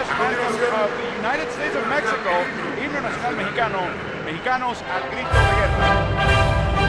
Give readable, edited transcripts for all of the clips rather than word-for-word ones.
los fans of the United States of Mexico, himno nacional mexicano, mexicanos al grito de guerra.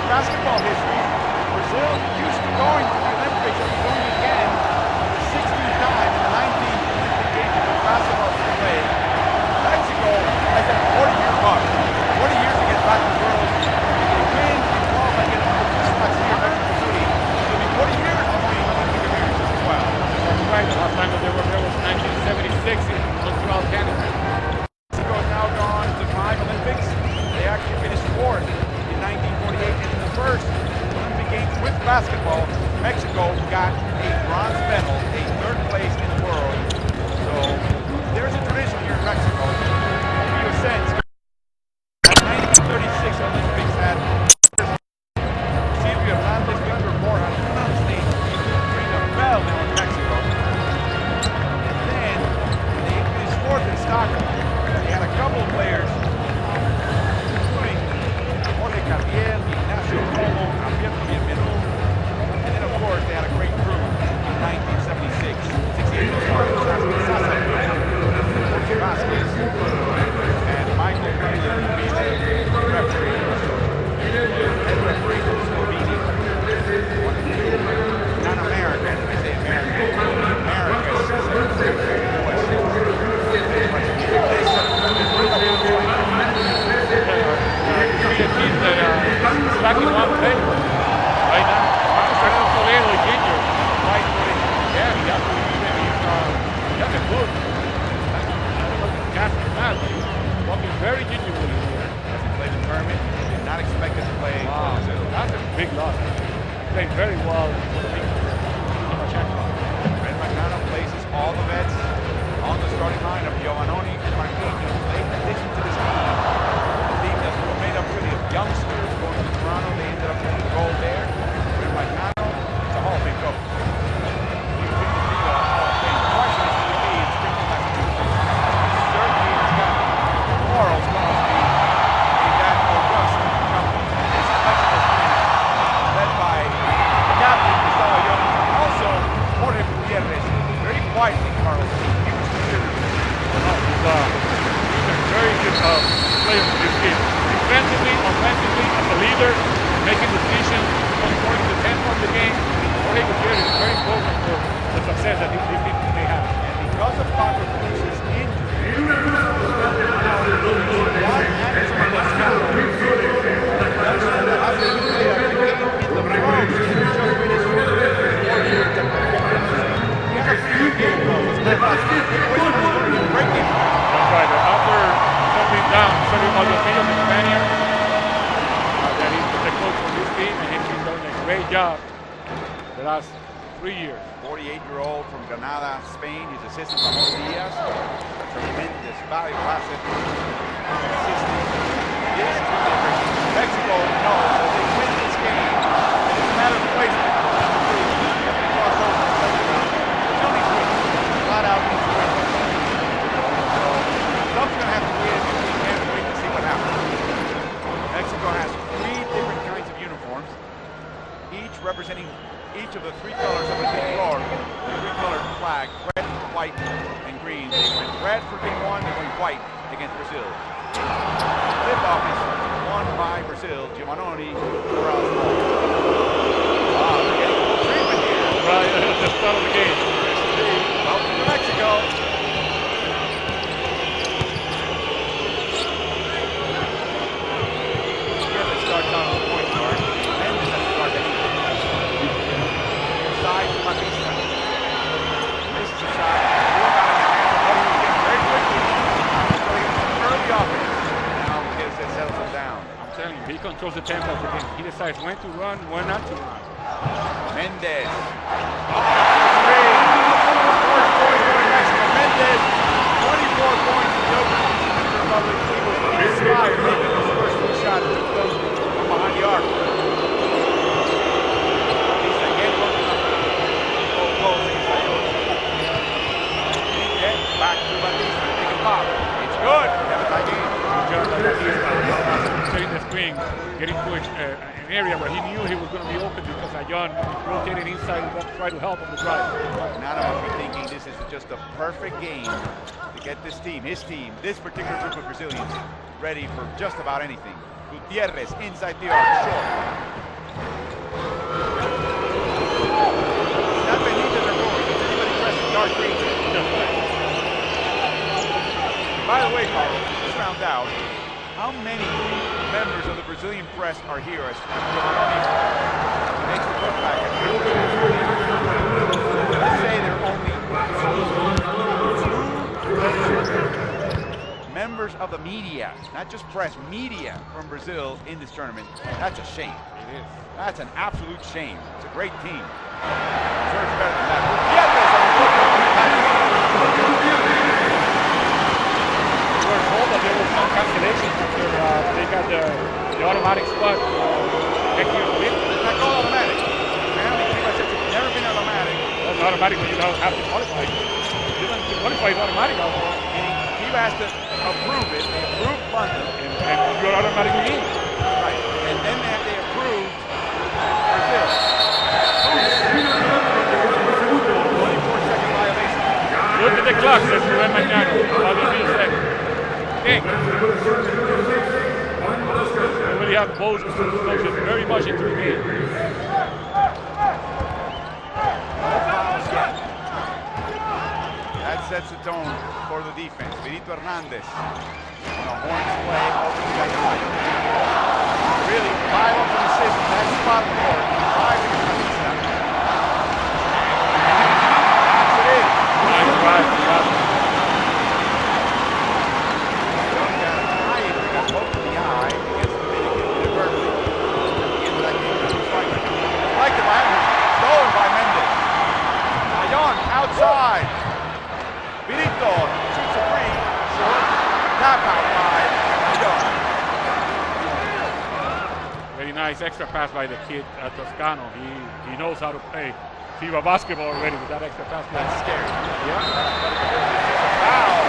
Basketball history. Brazil used to going to the Olympics and going again for the 16th time in the 19th Olympic Games in basketball to play. Mexico has had a 40-year run. 40 years to get back to the world. If they win and qualify and get a first class here in Mexico City, it'll be 40 years of winning Olympic appearances as well. That's right. The last time that they were there was 1976 in Montreal, Canada. Mexico has now gone to 5 Olympics. They actually finished 4th in 1948 and in the first Olympic Games with basketball, Mexico got a bronze medal, a 3rd place in the world. So there's a tradition here in Mexico. To give you a sense, at 1936 Olympics at Silvio Hernández, Victor Borja, unanimously ring a bell now in Mexico. And then when they finished 4th in Stockholm, they had a couple of players, including Jorge Cardiel, Ignacio Romo, Alberto Bienvenu, and then of course they had a great crew in 1976. 68 started Sasa Jorge Vasquez, and Michael Baylor to be the referee. Head referee from Slovenia. One of the non-American, I say American, Back in one play right now. Marcos Toledo is injured. Right footed. Yeah, he has a good. Cast man. He's walking very gingerly here. Hasn't played the tournament. Did not expect it to play. Wow, that's a big loss. Played very well for the big Red Magano places all the vets on the starting lineup. Giovannoni and Marquinhos, late addition to this team. The team that's made up really of youngsters going to Toronto. They ended up winning gold there. Red Magano, it's a Hall of Fame coach. He's been to the Hall of Fame. The question is, will he be in Springfield, Massachusetts? Certainly it's got morals Crosby in that august company. This Mexico team, led by the captain, Gustavo Young, and also Jorge Gutierrez, very quietly, Carlos, he was considered. He's a very good player for this team. Defensively, offensively, as a leader, making decisions, controlling the tempo of the game. Jorge Gutierrez is very important for the success that this team may have. And because of Paco Cruz's injury, That's right. After something down, Sergio Valdocillo, the Spaniard, that is the coach for this team, and he's been doing a great job the last 3 years. 48-year-old from Granada, Spain. His assistant, Ramon Diaz. A tremendous, valuable asset. Assistant. This is the difference. Mexico knows that they win this game. It doesn't matter the placement. red for game one, they're going white against Brazil. Tip-off is won by Brazil. Giovannoni, Morales ball. Wow, they're getting a little treatment here. Right at the start of the game. Welcome to Mexico. Gutierrez starts out on the point guard. Mendes has to guard the side to Batista. Misses the shot. Rebound in the hands of Cody again very quickly. So he gets some early offense. Now Gutierrez settles him down. I'm telling you, he controls the tempo of the game. He decides when to run, when not to run. Mendes. Three. First point for Mexico. Mendes, 24 points in the opening Republic. He was inspired making his first two shots from behind the arc. He's again working on the goal against Ayala. Back to Batista. Take a pop. It's good. Have a tie game. Setting the screen, getting to an area where he knew he was going to be open because Ayon rotated inside and tried to help on the drive. Now I must be thinking this is just a perfect game to get this team, his team, this particular group of Brazilians ready for just about anything. Gutierrez inside the arc, short. Not Benitez or Roy. Does anybody press the dark green? By the way, Carl, just found out how many members of the Brazilian press are here as Giovannoni makes the putback at let's say there are only two members of the media, not just press, media from Brazil in this tournament. That's a shame. It is. That's an absolute shame. It's a great team. Deserves better than that. We were told that there was some cancellation after they got the automatic spot making a win. It's not called automatic. Apparently, FIBA says it's never been automatic. Well, it's automatic when you don't have to qualify. You don't have to qualify, it's automatic. FIBA has to approve it. They approve London. And you're automatically in. Right. And then they approve Brazil. 24-second violation. Look at the clock, says Rubén Mañano. How do you feel, Seth? King. We already have both coaches very much into the game. That sets the tone for the defense. Benito Hernandez on a horns play over the second line. Really, 5 of them assists in that spot on the court. 5 against Batista. That's it in. Nice drive. Both in the eye against the Dominican University. Into that game, deflected by Evans, stolen by Mendes. Ayon outside. Benito shoots a three, short. Tap out by Ayon. Very nice extra pass by the kid Toscano. He knows how to play FIBA basketball already with that extra pass. That's scary. Yeah. Foul.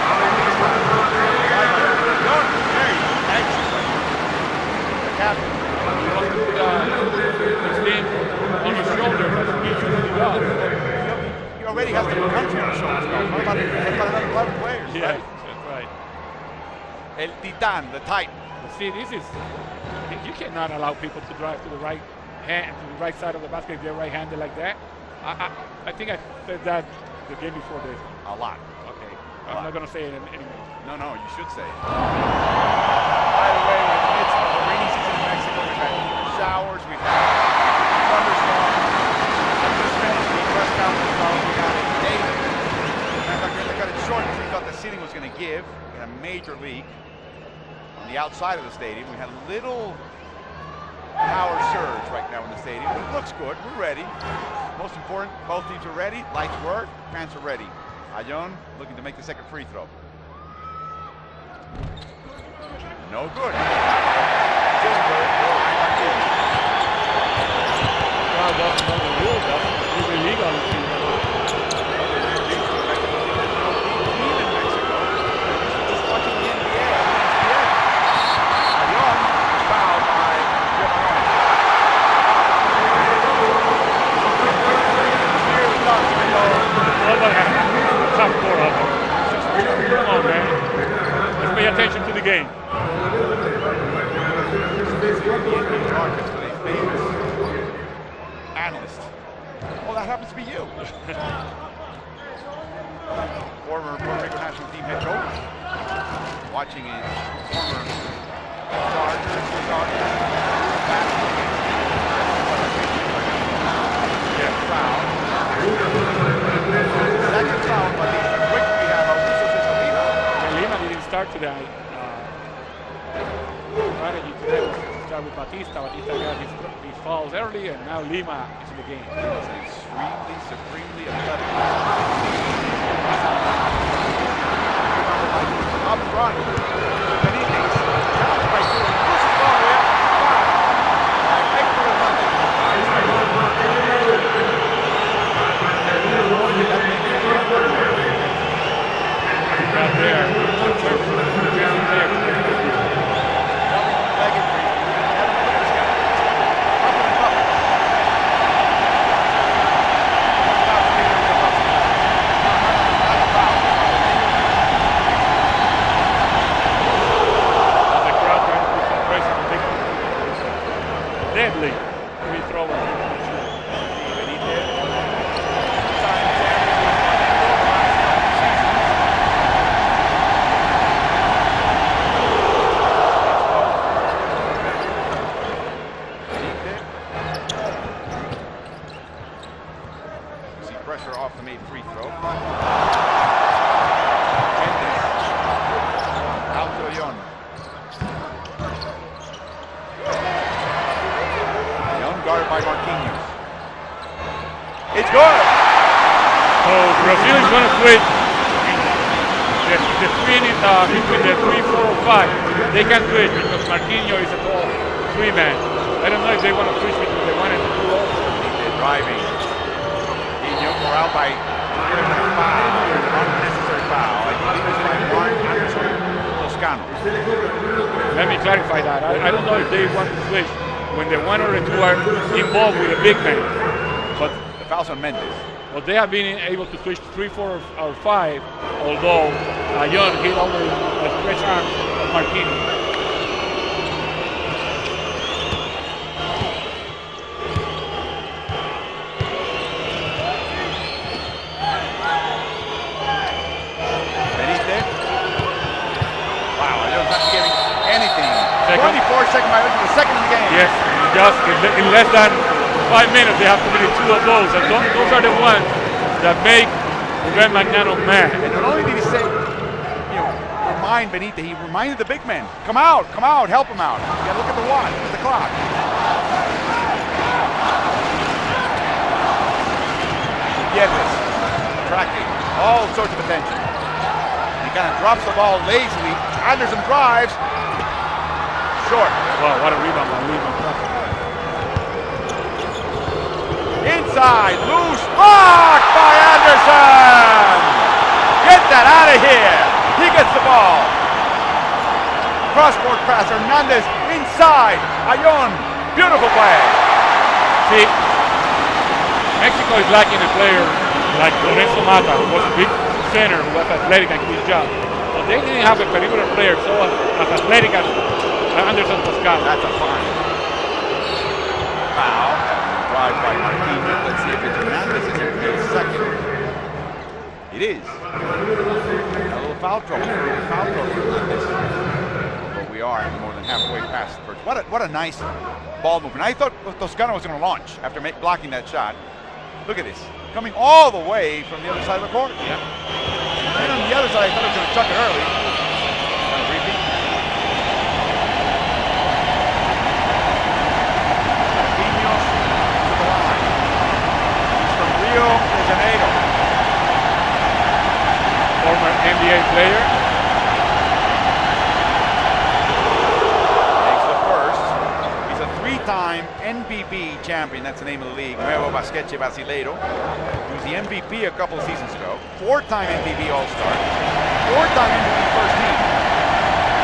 The captain. His team on his shoulders as he usually does. He already has the country on his shoulders. What about another 11 players? Yeah, Right? that's right. El Titan, the Titan. But see, this is, you cannot allow people to drive to the right hand, to the right side of the basket if they're right-handed like that. I think I said that the game before this. A lot. Okay, I'm not going to say it anymore. No, you should say it. By the way, we're in the midst of the rainy season in Mexico. We've had showers, we've had thunderstorms. I just finished the press conference call. We got it daily. They cut it short because we thought the ceiling was going to give in a major league. On the outside of the stadium, we had a little power surge right now in the stadium. But it looks good. We're ready. Most important, both teams are ready. Lights work. Fans are ready. Ayon looking to make the second free throw. No good. Well, that's not the rule. That's illegal. former Puerto Rico national team head coach, watching his former Dodgers, foul. Second foul, but quick we have Augusto Lima. Lima didn't start today. Strategy today was to start with Batista. Batista got his fouls early, and now Lima is in the game. He's an extremely, supremely athletic. Up front, Benitez, challenged by two, pushes the ball away, foul. Hector Hernandez. Right there. Deadly free throw. See pressure off the made free throw. Out to Ayon. Guarded by Marquinhos. It's good! So Brazil is going to switch the screen in between the 3, 4, or 5. They can switch because Marquinhos is a tall 3-man. I don't know if they want to switch between the 1 and the 2 also. They're driving. Marquinhos corralled by unnecessary foul. I believe it's by Mark Toscano. Let me clarify that. I don't know if they want to switch when the 1 or the 2 are involved with a big man. But the foul's on Mendes. But they have been able to switch 3, 4, or 5, although Ayon hit over the stretch arms of Marquinhos. Benitez. Wow, Ayon's not getting anything. 24-second violation, the second in the game. Yes, just in less than 5 minutes, they have committed 2 of those. And those are the ones that make Ruben Magnano mad. And not only did he say, remind Benitez, he reminded the big men, come out, help him out. You gotta look at the watch, look at the clock. Gutierrez, attracting all sorts of attention. He kind of drops the ball lazily. Anderson drives. Short. Wow, what a rebound by Lima. Inside, loose, blocked by Anderson! Get that out of here! He gets the ball. Cross-court pass, Hernandez inside. Ayon, beautiful play. See, Mexico is lacking a player like Lorenzo Mata, who was a big center, who was athletic and good job. But they didn't have a perimeter player so as athletic as Anderson Toscano. That's a fine foul. Drive by Marquinhos. Let's see if it's Hernandez is in his second. It is. A little foul trouble. But we are more than halfway past the first. What a nice ball movement. I thought Toscano was going to launch after blocking that shot. Look at this. Coming all the way from the other side of the court. Yeah. And on the other side, I thought he was going to chuck it early. Repeat. Rio de Janeiro. Former NBA player. Makes the first. He's a 3-time NBB champion. That's the name of the league. Nuevo Basquete Brasileiro. He was the MVP a couple of seasons ago. 4-time NBB All-Star. 4-time NBB first team.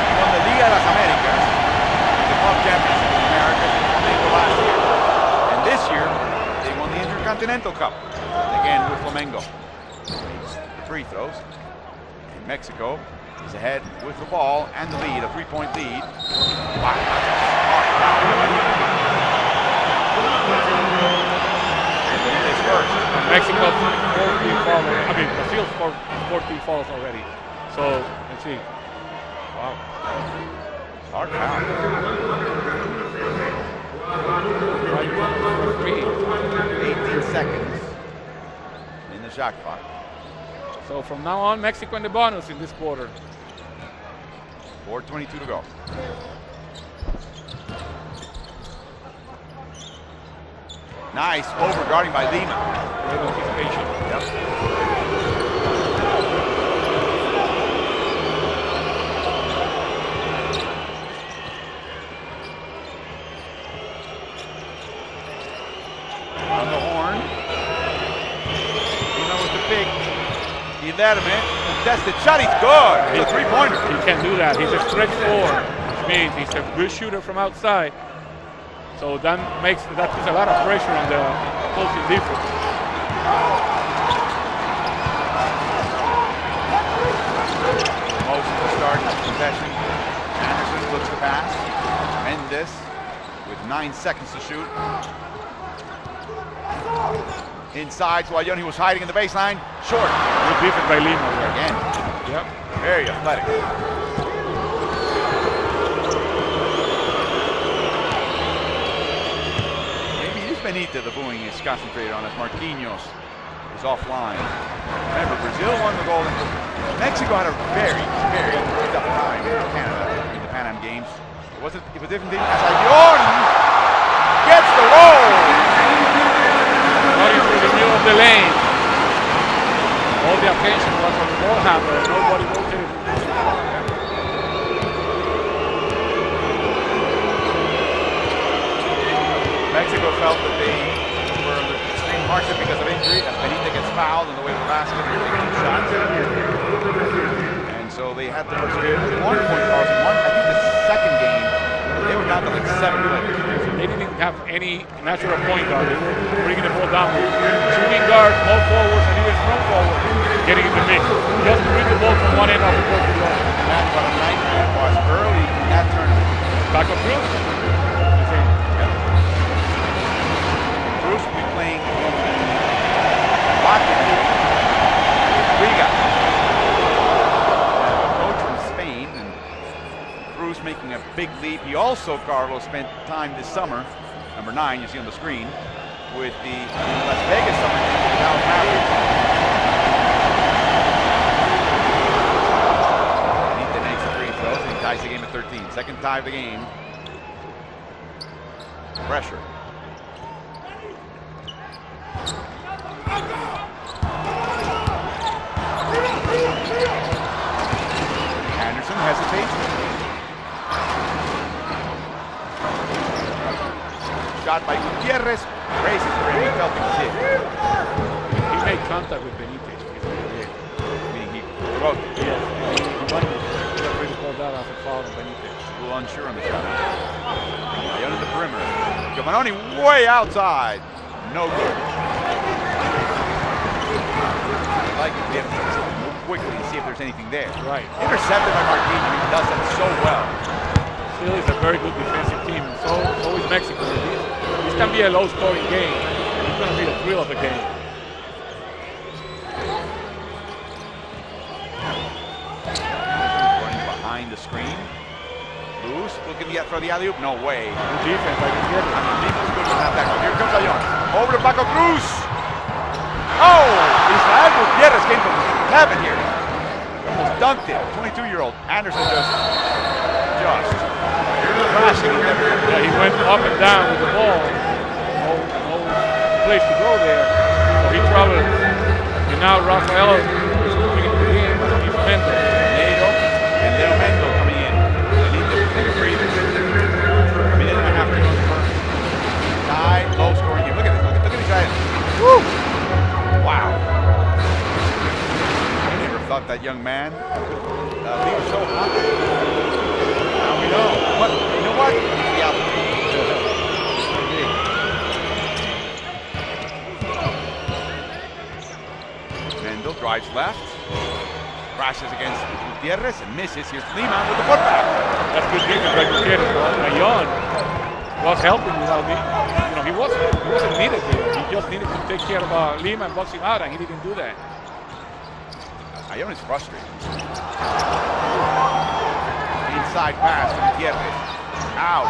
He won the Liga de las Americas, the club championship in America last year. And this year, they won the Intercontinental Cup. Again with Flamengo. Free throws. And Mexico is ahead with the ball and the lead, a 3-point lead. Mexico 4 free mean, Brazil scored 14 fouls already. So, let's see. Wow. Hard foul. 18 seconds in the shot clock. So from now on, Mexico in the bonus in this quarter. 4:22 to go. Nice overguarding by Lima. Good anticipation. Yep. On the horn. Lima with the pick. He let him in. Contested shot. He's good. It's a three-pointer. He can do that. He's a stretch four, which means he's a good shooter from outside. So that puts a lot of pressure on the opposing defense. Most of the start of possession. Anderson looks to pass. Mendes with 9 seconds to shoot. Inside, so Ione was hiding in the baseline. Short. Good defense by Lima. Again. Yep. Very athletic. Benita, the booing is concentrated on as Marquinhos is offline. Remember, Brazil won the gold. Mexico had a very, very tough time in Canada in the Pan Am Games. It was a different thing. As Ione gets the roll. Running through the middle of the lane. All the attention was on the ball handler. Nobody rotated. Mexico felt that they were under extreme hardship because of injury, as Benita gets fouled on the way to the basket and taking shots. And so they had to pursue 1 point fouls in one. I think the second game, they were down to like 7 players. They didn't have any natural point guard. They were bringing the ball down with shooting guard, small forwards, and even strong forwards getting in the mix. Just to bring the ball from one end of the court to the other. And that's what a nightmare was early in that tournament. Back up Cruz. Cruz will be playing Riga. A coach from Spain, and Cruz making a big leap. He also, Carlos, spent time this summer, number 9, you see on the screen, with the Las Vegas summer team with the Dallas Mavericks. Benita makes the free throws, and he ties the game at 13. Second tie of the game. Pressure. Anderson hesitates. Shot by Gutierrez. Raises the rim. He felt it was hit. He made contact with Benitez. Meaning he broke it. Yes. He wanted to really call that as a foul on Benitez. A little unsure on the shot. Ione at the perimeter. Giovanni way outside. No good. Like to be able to move quickly and see if there's anything there. Right. Intercepted by Marquinhos. He does that so well. Still is a very good defensive team. So is Mexico. This can be a low-scoring game. It's going to be the thrill of the game. Running behind the screen. Loose. Looking for the alley-oop. No way. Good defense by Gutierrez. Lima's good with that tackle. Here comes Ione. Over to Paco Cruz. Oh! Israel Gutierrez came from heaven here. Almost dunked it. 22-year-old. Anderson just crashing. Yeah, he went up and down with the ball. No place to go there. So he traveled. And now Rafael is moving into the game. He's Mendo. Nato and Leo Mendo coming in. They need to take a breather. A minute and a half to go in the first. Tie, low scoring game. Look at this. Look at these guys. Woo! Wow. I never thought that young man leave so hot. Now we know. But you know what? It's the altitude. Mendel drives left. Crashes against Gutierrez and misses. Here's Lima with the putback. That's good defense by Gutierrez. Ione was helping without me. You know, he wasn't needed there. He just needed to take care of Lima and box him out, and he didn't do that. Ayón is frustrated. Inside pass to Gutierrez. Out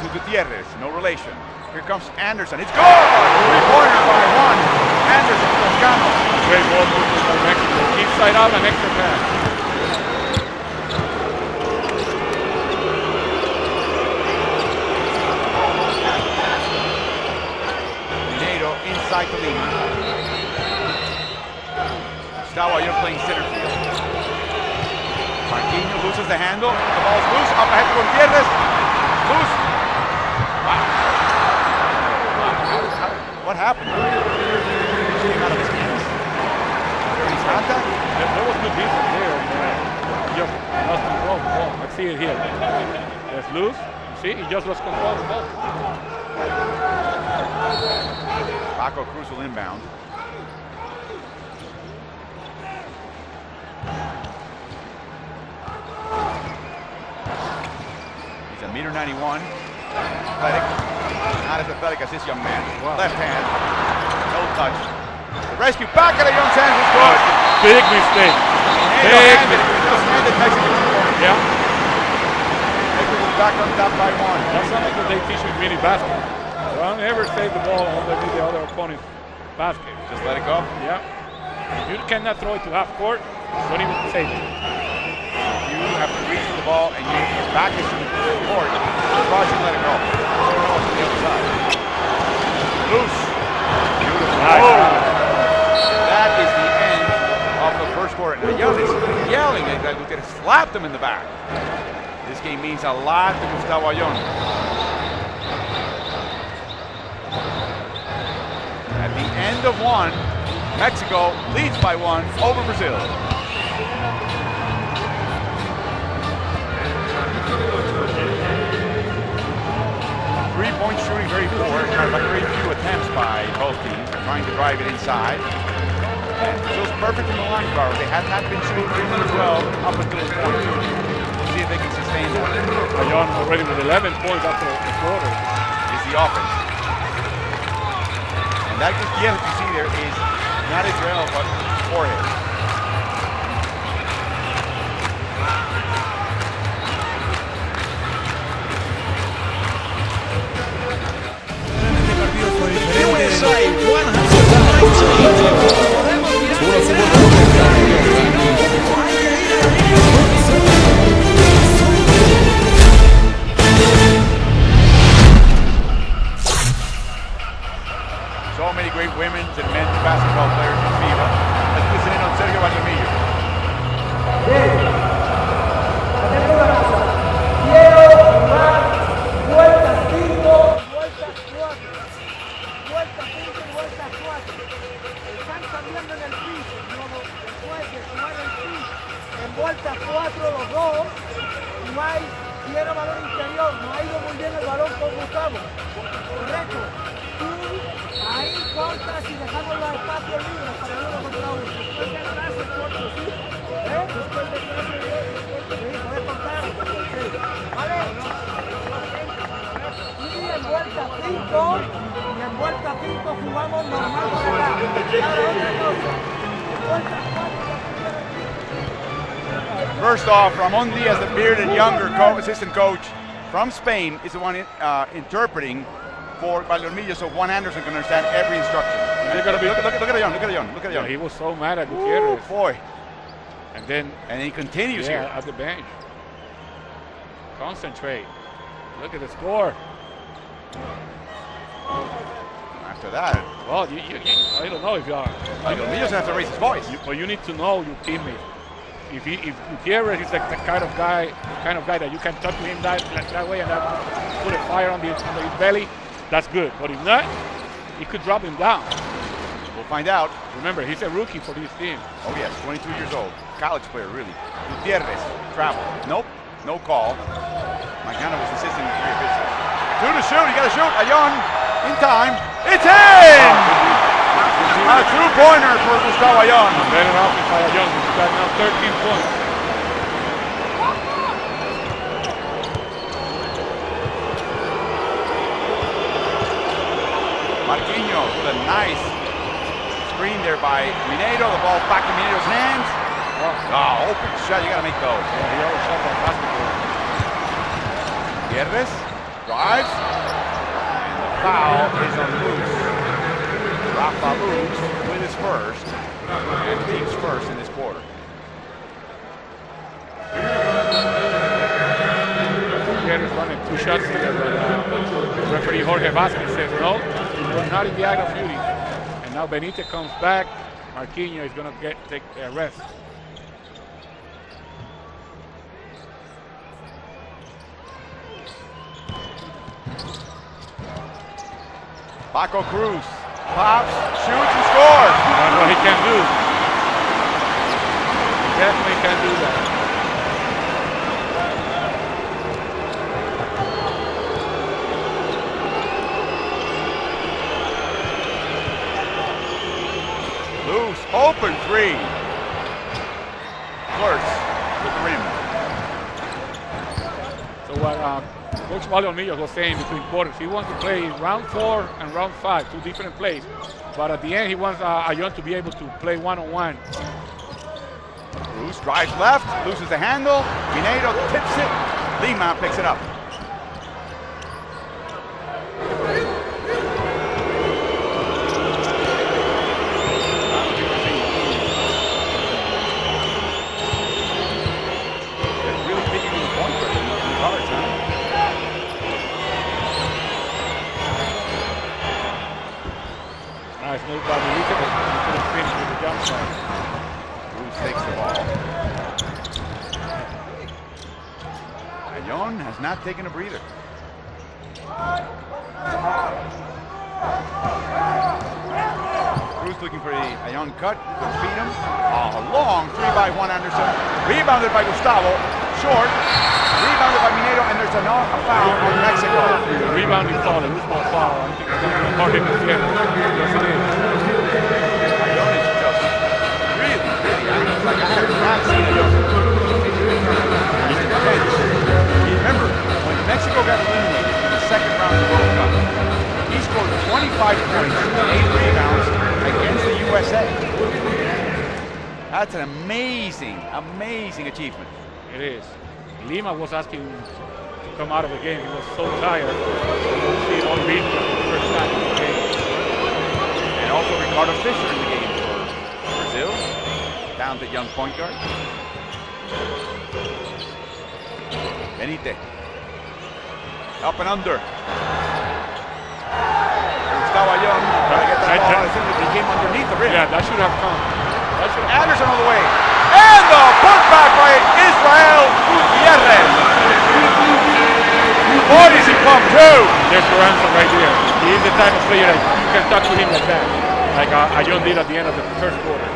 to Gutierrez. No relation. Here comes Anderson. It's good! Three-pointer by one. Anderson Toscano. Great ball movement by Mexico. Inside out and extra pass. Mineiro inside to Lima. Gustavo Ayón playing center field. Marquinhos loses the handle. The ball's loose. Up ahead to Gutierrez. Loose. Wow. What happened? It came out of his hands. He's contact? There was good defense there. Just lost control of the ball. I see it here. It's loose. See, he just lost control of the ball. Paco Cruz will inbound. He's a meter 91. Athletic. Not as athletic as this young man. Wow. Left hand. No touch. The rescue back at a young hands is good. Big mistake. Big mistake. Just handed Mexico. Yeah. Mexico was back on top by one. That's something that they teach in mini basketball. Don't ever save the ball underneath the other opponent's basket. Just let it go? Yeah. You cannot throw it to half court. Don't even save it. You have to reach for the ball and your back is to the court. Cross and let it go. To the other side. Loose. Beautiful. Nice. Oh. That is the end of the first quarter. Now Ayón is yelling at Gutierrez, slapped him in the back. This game means a lot to Gustavo Ayón. At the end of one, Mexico leads by one over Brazil. Three-point shooting very poor. Very few attempts by both teams. They're trying to drive it inside. And Brazil's perfect in the line guard. They have not been shooting 3-12 up until this point. We'll see if they can sustain that. Ayón already with 11 points after the quarter. Is the offense. And that Gutierrez you see there is not Israel, but forehead. USA 119. So many great women's and men's basketball players in FIBA. Let's listen in on Sergio Valdomillo. Quiero jugar vuelta 5, vuelta 4. Vuelta 5 y vuelta 4. Están cambiando en el piso. Después de jugar el piso, en vuelta 4 los dos. No hay, quiero balón interior. No ha ido muy bien el balón con Gustavo. Correcto. Tú ahí cortas y dejamos los espacios libres para el uno contra uno. Después del brazo corto, ¿sí? Después del brazo sí, puedes cortar. Sí. ¿Vale? Y en vuelta 5, jugamos normal por acá. Ahora otra cosa. En vuelta 4. First off, Ramon Diaz, the bearded younger assistant coach from Spain, is the one interpreting for Valdomillo, so Juan Anderson can understand every instruction. They're gonna be look at Ayón. Yeah, he was so mad at Gutierrez. Ooh, boy. And then he continues here at the bench. Concentrate. Look at the score. After that, well, I don't know if you are. Valdomillo has to raise his voice. But you need to know your teammate. If Gutierrez is the kind of guy that you can talk to him that way and that put a fire on his belly, that's good. But if not, it could drop him down. We'll find out. Remember, he's a rookie for this team. Oh yes, 22 years old. College player, really. Gutierrez, travel. Nope, no call. Magana was insisting with three officials. Two to shoot, you gotta shoot. Ayón, in time. It's in! A two-pointer for Gustavo Ayón. Better offense by Ayón. He's got now 13 points. Marquinhos with a nice screen there by Mineiro. The ball back in Mineiro's hands. Wow. Oh, open shot. You got to make those. Yeah, he always shot that basketball. Gutierrez drives. And the foul is on Luz. Rafa Luz with his first. And the team's first in this quarter. Gutierrez running 2 shots here, but referee Jorge Vasquez says no, we're not in the act of shooting. And now Benitez comes back. Marquinhos is going to take a rest. Paco Cruz pops, shoots, and scores. That's what he can do. He definitely can do that. Loose, open three. Flirts with the rim. So what Coach Valdemillo was saying between quarters, he wants to play round 4 and round 5, 2 different plays. But at the end, he wants Ayon to be able to play one-on-one. Cruz drives left, loses the handle. Mineiro tips it. Lima picks it up. Nice move by Benitez, but he couldn't finish with the jump shot. Cruz takes the ball. Ayon has not taken a breather. Cruz looking for a Ayon cut. Could feed him. A long 3-by-1 Anderson. Rebounded by Gustavo. Short. Rebounded by Mineiro, and there's a foul on Mexico. The rebounding foul, a loose ball foul. I think it's going to be hard to defend. Yes, it is. Ayon is just really, like I have not seen Ayon. He's intense. Remember, when Mexico got eliminated in the second round of the World Cup, he scored 25 points and 8 rebounds against the USA. That's an amazing, amazing achievement. It is. Lima was asking to come out of the game. He was so tired. He on beat for the first time in the game. And also Ricardo Fisher in the game for Brazil. Talented young point guard. Benitez. Up and under. Gustavo Ayon trying to get that ball. I think it came underneath the rim. Yeah, that should have come. Anderson all the way. And the putback by Israel Gutierrez. Boy, does he pump too. There's your answer right there. He is the type of player that you can talk to him like that. Like Ayon did at the end of the first quarter.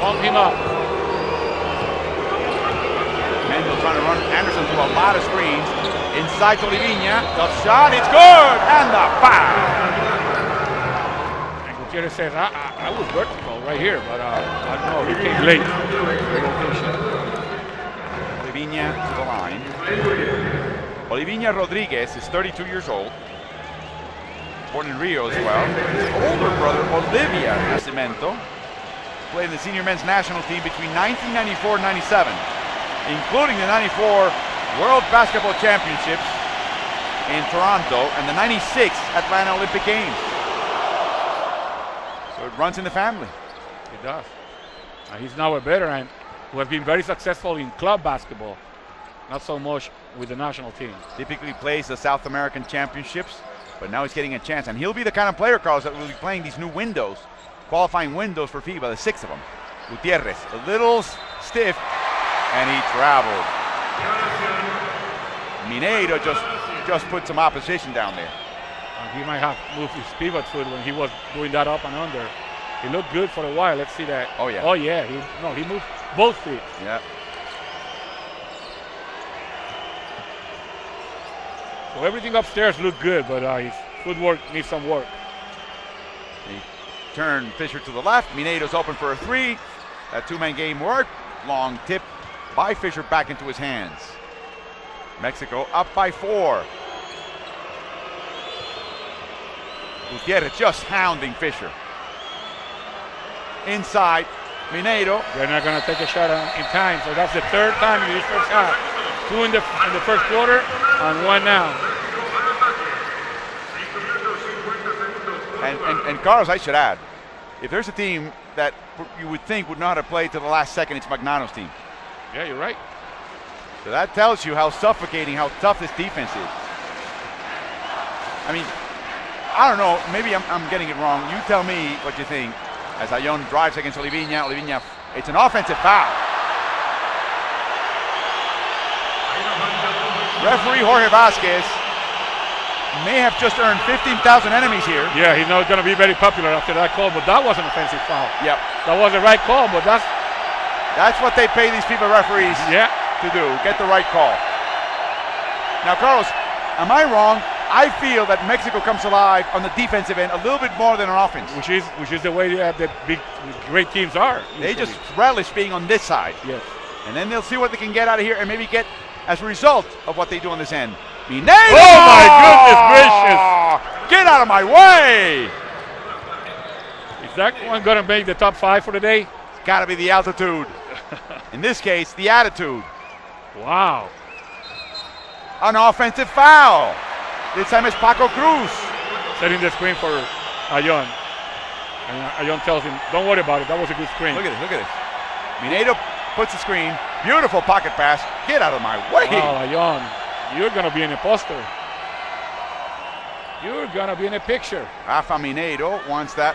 Pump him up. Mendel trying to run Anderson through a lot of screens. Inside to Liviña. The shot, it's good. And the foul. Gutierrez says, I was vertical right here, but I don't know, he came late. Liviña to the line. Oliviña Rodriguez is 32 years old. Born in Rio as well. His older brother, Olivia Nascimento, played in the senior men's national team between 1994 and 97, including the 94 World Basketball Championships in Toronto and the 96 Atlanta Olympic Games. So it runs in the family. It does. He's now a veteran who has been very successful in club basketball, not so much with the national team. Typically plays the South American Championships, but now he's getting a chance. And he'll be the kind of player, Carlos, that will be playing these new windows, qualifying windows for FIBA, the 6 of them. Gutierrez, a little stiff, and he traveled. Mineiro just put some opposition down there. He might have moved his pivot foot when he was doing that up and under. He looked good for a while. Let's see that. Oh, yeah. Oh, yeah. He moved both feet. Yeah. So everything upstairs looked good, but his footwork needs some work. He turned Fisher to the left. Mineiro's open for a 3. That two-man game worked. Long tip by Fisher back into his hands. Mexico up by 4. Gutierrez just hounding Fisher. inside. Mineiro. They're not going to take a shot in time, so that's the third time in this first half. 2 in the first quarter and 1 now. And Carlos, I should add, if there's a team that you would think would not have played to the last second, it's Magnano's team. Yeah, you're right. So that tells you how suffocating, how tough this defense is. I mean, I don't know, maybe I'm getting it wrong. You tell me what you think. As Ayón drives against Oliviña, it's an offensive foul. Referee Jorge Vasquez may have just earned 15,000 enemies here. Yeah, he's not going to be very popular after that call, but that was an offensive foul. Yep. That was the right call, but that's what they pay these FIBA referees to do, get the right call. Now, Carlos, am I wrong? I feel that Mexico comes alive on the defensive end a little bit more than on offense. Which is the way the big, great teams are. They just relish being on this side. Yes. And then they'll see what they can get out of here and maybe get as a result of what they do on this end. Mineiro! Oh my goodness gracious! Get out of my way! Is that one going to make the top 5 for the day? It's got to be the altitude. In this case, the attitude. Wow. An offensive foul. This time it's Paco Cruz. Setting the screen for Ayón. And Ayón tells him, don't worry about it. That was a good screen. Look at this. Mineiro puts the screen. Beautiful pocket pass. Get out of my way. Wow, Ayón, you're going to be in a poster. You're going to be in a picture. Rafa Mineiro wants that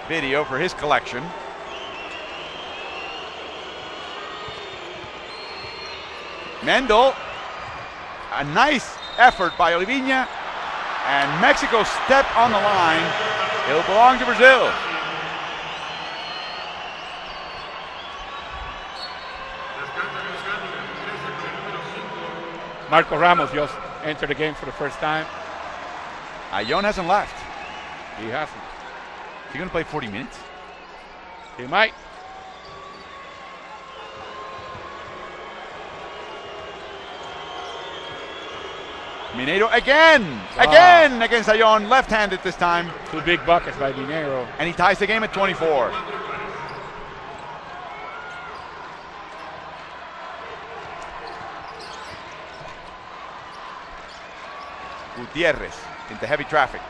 video for his collection. Mendel, a nice effort by Oliviña, and Mexico step on the line. It'll belong to Brazil. Marco Ramos just entered the game for the first time. Ayón hasn't left. He hasn't. Is he going to play 40 minutes? He might. Mineiro again against Ayón, left-handed this time. 2 big buckets by Mineiro. And he ties the game at 24. Gutierrez into heavy traffic.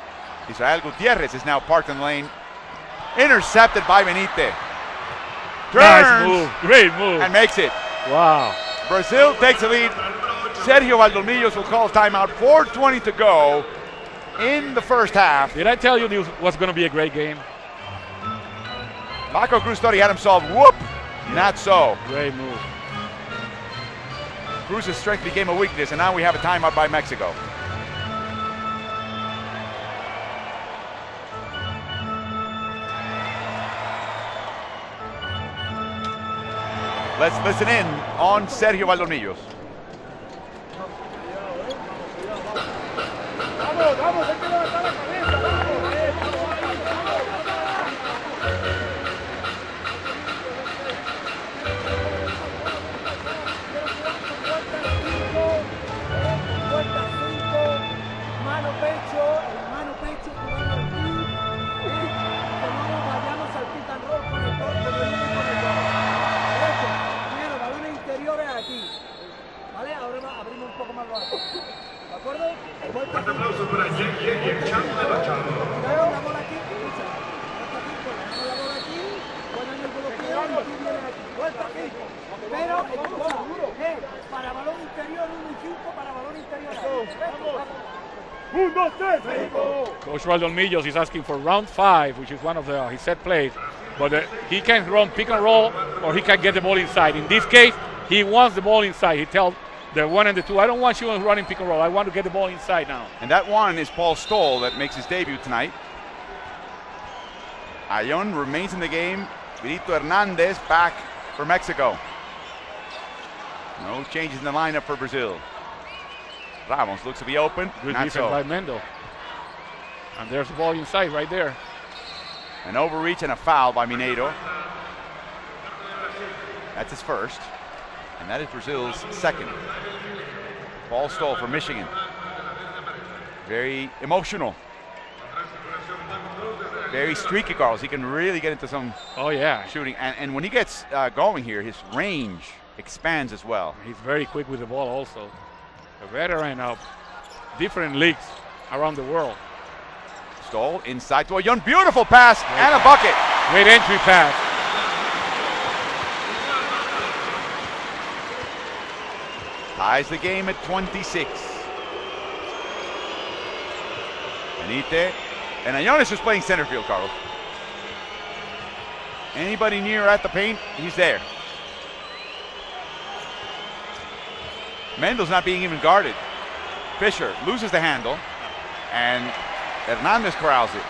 Israel Gutierrez is now parked in the lane. Intercepted by Benítez. Nice move, great move. And makes it. Wow. Brazil takes the lead. Sergio Valdolmillos will call timeout. 4:20 to go in the first half. Did I tell you this was going to be a great game? Paco Cruz thought he had himself. Whoop! Not so. Great move. Cruz's strength became a weakness, and now we have a timeout by Mexico. Let's listen in on Sergio Valdolmillos. Vamos, hay que levantar la cabeza, Vuelta 5, mano pecho, jugando aquí. Que no vayamos al pick and roll con el gol, con el uno y con el dos. Derecho, primero, balones interiores aquí. ¿Vale? Ahora abrimos un poco más lo alto. ¿De acuerdo? Vuelta 5. Traemos la bola aquí, escucha. Vuelta 5, dejamos la bola aquí. Ponen el bloqueo y tú vienes aquí. Vuelta 5. Pero, para balón interior 1 y 5, para balón interior 1, 2, 3, Coach Valdolmillos is asking for round 5, which is one of his set plays. But he can run pick and roll, or he can get the ball inside. In this case, he wants the ball inside. He tells the 1 and the 2, I don't want you running pick and roll. I want to get the ball inside now. And that one is Paul Stoll that makes his debut tonight. Ayón remains in the game. Virito Hernandez back for Mexico. No changes in the lineup for Brazil. Ramos looks to be open. Good Not defense so. by Mendel. And there's the ball inside right there. An overreach and a foul by Mineiro. That's his first. And that is Brazil's second. Paul Stoll for Michigan. Very emotional. very streaky, Carlos. He can really get into some shooting. And when he gets going here, his range expands as well. He's very quick with the ball also. A veteran of different leagues around the world. Stoll inside to Ayun. Beautiful pass and a bucket. Great entry pass. Ties the game at 26. Benite. And Ayun is just playing center field, Carlos. Anybody near at the paint, he's there. Mendel's not being even guarded. Fisher loses the handle, and Hernandez corrals it.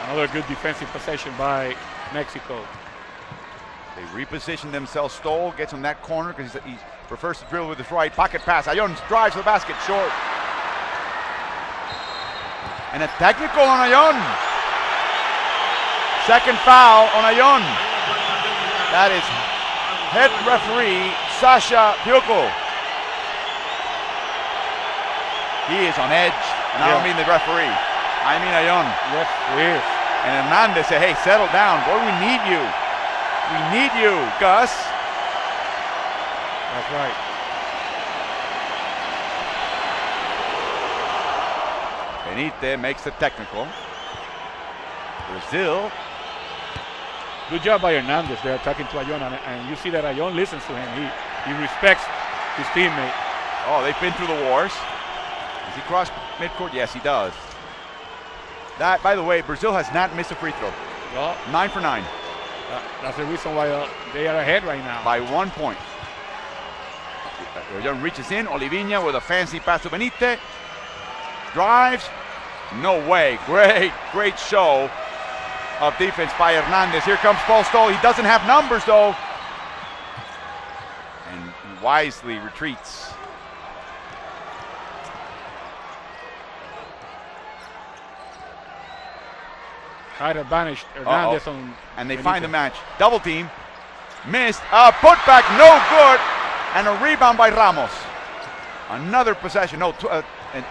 Another good defensive possession by Mexico. They reposition themselves. Stoll gets on that corner because he prefers to dribble with his right. Pocket pass. Ayun drives to the basket, short. And a technical on Ayun. Second foul on Ayun. That is head referee Sasha Piuco. He is on edge, and I don't mean the referee. I mean Ayun. Yes, he is. And Hernandez said, hey, settle down. Boy, we need you. We need you, Gus. That's right. Benite makes the technical. Brazil. Good job by Hernandez there talking to Ayun, and you see that Ayun listens to him. He respects his teammate. Oh, they've been through the wars. Does he cross midcourt? Yes, he does. That, by the way, Brazil has not missed a free throw. Well, 9 for 9. That's the reason why they are ahead right now. By 1 point. Ayun reaches in. Olivinha with a fancy pass to Benite. Drives. No way. Great show of defense by Hernandez. Here comes Paul Stoll. He doesn't have numbers, though. And he wisely retreats. High advantage, Hernandez on. And they Benito. find the match. Double team. Missed. A putback, no good. And a rebound by Ramos. Another possession. No,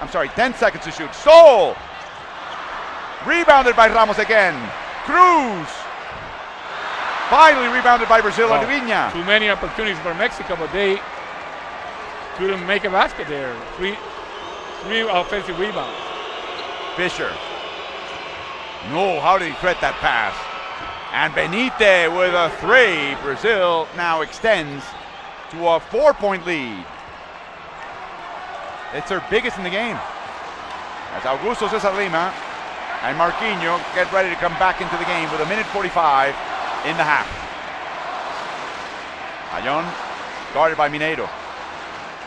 I'm sorry, 10 seconds to shoot. Stoll. Rebounded by Ramos again. Cruz. Finally rebounded by Brazil. Well, Olivinha. too many opportunities for Mexico, but they couldn't make a basket there. Three offensive rebounds. Fisher. No, how did he thread that pass? And Benite with a 3. Brazil now extends to a 4-point lead. It's their biggest in the game. As Augusto Cesar Lima and Marquinhos get ready to come back into the game with 1:45 in the half. Ayun guarded by Mineiro.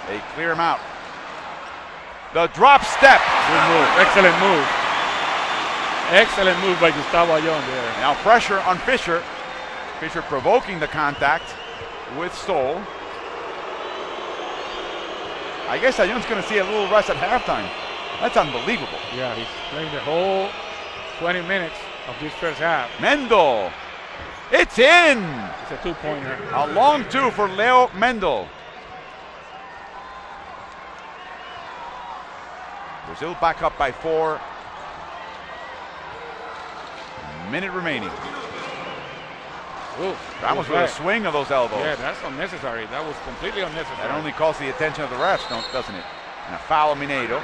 They clear him out. The drop step. Good move. Excellent move. Excellent move by Gustavo Ayun there. Now pressure on Fisher. Fisher provoking the contact with Stoll. I guess Ayun's going to see a little rest at halftime. That's unbelievable. Yeah, he's playing the whole 20 minutes of this first half. Mendel. It's in. It's a 2-pointer. A long 2 for Leo Mendel. Brazil back up by 4. Minute remaining. Ooh, Ramos with a swing of those elbows. Yeah, that's unnecessary. That was completely unnecessary. That only calls the attention of the refs, doesn't it? And a foul of Mineiro.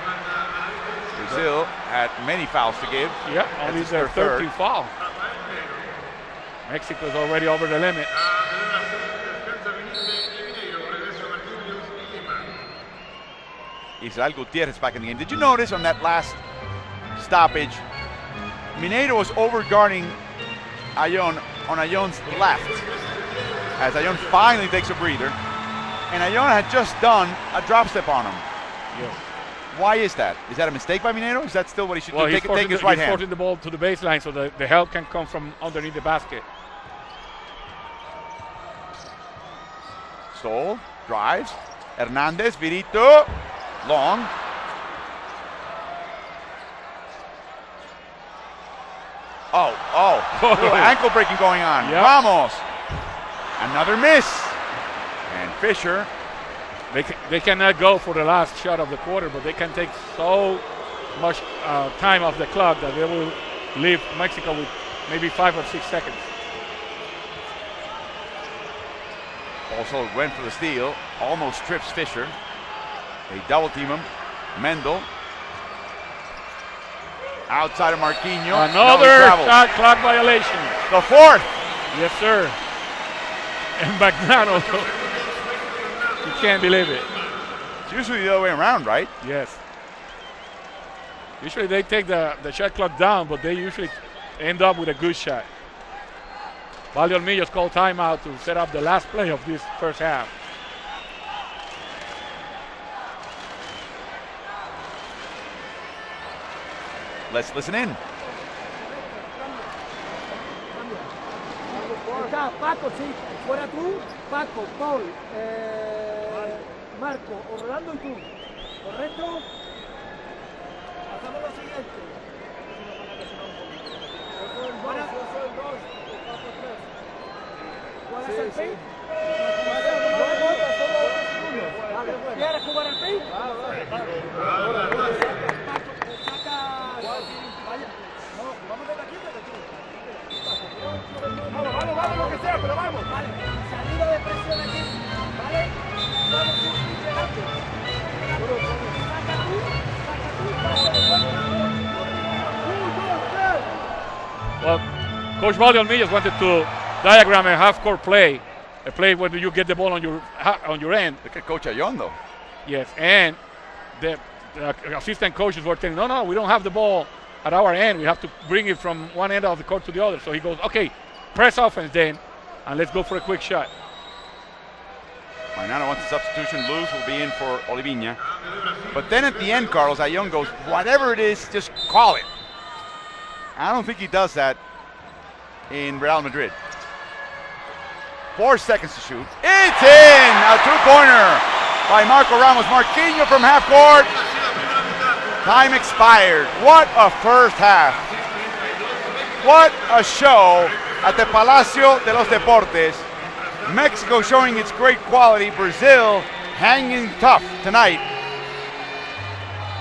Brazil had many fouls to give. Yeah, only their 13th foul. Mexico's already over the limit. Israel Gutierrez back in the game. Did you notice on that last stoppage, Mineiro was over-guarding Ayun on Ayun's left as Ayun finally takes a breather, and Ayun had just done a drop step on him. Yeah. Why is that? Is that a mistake by Mineiro? Is that still what he should do? He's Take his right hand. He's forcing the ball to the baseline so that the help can come from underneath the basket. Stoll drives. Hernandez, Virito, long. Little ankle breaking going on. Yep. Ramos. Another miss. And Fisher. They cannot go for the last shot of the quarter, but they can take so much time off the clock that they will leave Mexico with maybe 5 or 6 seconds. Also went for the steal, almost trips Fisher. They double team him. Mendel. Outside of Marquinhos. Another shot clock violation. The fourth. Yes, sir. And Magnano, you can't believe it. It's usually the other way around, right? Yes. Usually they take the shot clock down, but they usually end up with a good shot. Valdeolmillos called timeout to set up the last play of this first half. Let's listen in. Está Paco, sí. Fuera tú, Paco, Paul, Marco, Orlando y tú. ¿Correcto? Hacemos lo siguiente. Yo soy el 2, Paco 3. ¿Cuál es el pin? ¿Quieres jugar el pin? Paco, saca... Vaya. No, vamos desde aquí, desde aquí. Vamos, lo que sea, pero vamos. Vale, salida de presión aquí. Vale, vamos un pinche rápido. Saca tú, pase de juego. 1, 2, 3. Well, Coach Valdeolmillos wanted to diagram a half-court play, a play where you get the ball on your end. Look at Coach Ayón, though. Yes, and the assistant coaches were telling, no, we don't have the ball at our end. We have to bring it from one end of the court to the other. So he goes, okay, press offense then, and let's go for a quick shot. Magnano wants a substitution. Luz will be in for Oliviña. But then at the end, Carlos, Ayón goes, whatever it is, just call it. I don't think he does that in Real Madrid. 4 seconds to shoot. It's in! A two-pointer by Marco Ramos. Marquinhos from half court. Time expired. What a first half. What a show at the Palacio de los Deportes. Mexico showing its great quality. Brazil hanging tough tonight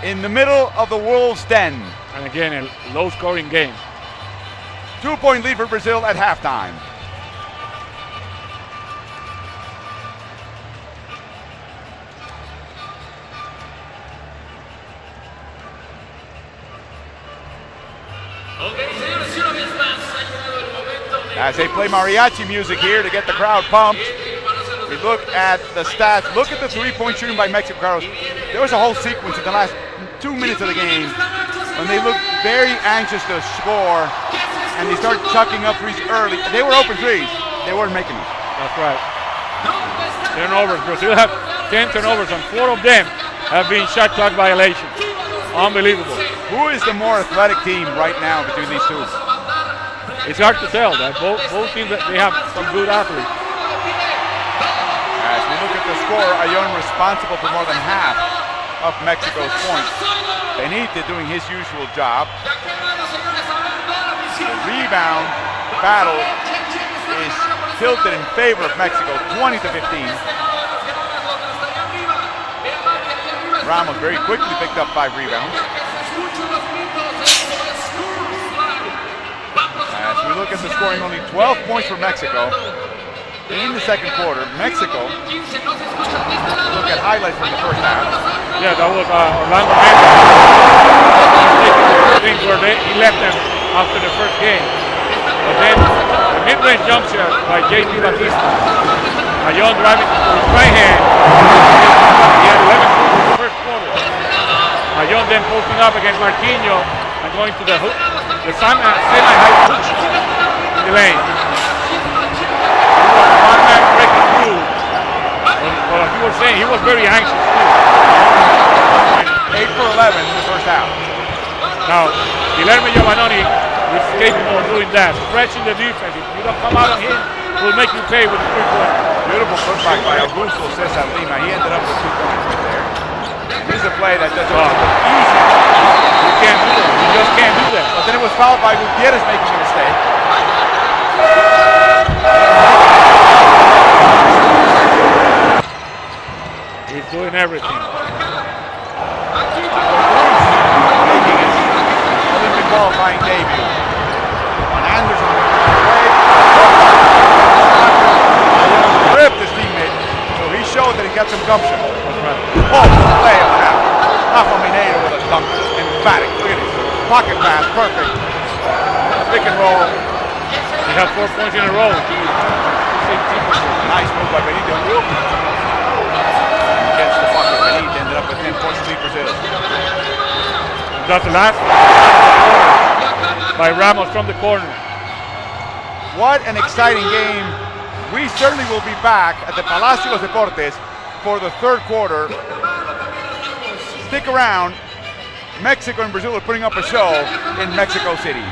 in the middle of the Wolves' den. And again, a low-scoring game. 2-point lead for Brazil at halftime. As they play mariachi music here to get the crowd pumped. We look at the stats. Look at the three-point shooting by Mexico, Carlos. There was a whole sequence in the last 2 minutes of the game when they looked very anxious to score, and they started chucking up threes early. They were open threes. They weren't making them. That's right. Turnovers. Brazil have 10 turnovers, and 4 of them have been shot clock violations. Unbelievable. Who is the more athletic team right now between these two? It's hard to tell. That both teams, they have some good athletes. As we look at the score, Ayón responsible for more than half of Mexico's points. Benitez doing his usual job. The rebound battle is tilted in favor of Mexico, 20-15. Ramos very quickly picked up 5 rebounds. As we look at the scoring, only 12 points for Mexico in the second quarter. Mexico, look at highlights from the first half. Yeah, that was Orlando things where he left them after the first game. But then the mid-range jump shot by JT Batista. Ayón driving to his right hand. He had 11 points in the first quarter. Ayón then posting up against Marquinhos and going to the hook, the semi-high hook in the lane. One man breaking through. But as you were saying, he was very anxious too. 8 for 11 in the first half. Now, Guilherme Giovannoni is capable of doing that, stretching the defense. If you don't come out on him, he'll make you pay with the 3-point. Beautiful putback by Augusto Cesar Lima. He ended up with 2 points right there. Here's a play that doesn't look easy. You can't do that. You just can't do that. But then it was fouled by Gutierrez making a mistake. He's doing everything. Making his Olympic qualifying debut. perfect. Pick and roll. He has 4 points in a row. Nice move by Benito. Gets the bucket. Benito ended up with 10 points to lead Brazil. That's the last by Ramos from the corner. What an exciting game. We certainly will be back at the Palacio de los Deportes for the third quarter. Stick around. Mexico and Brazil are putting up a show in Mexico City.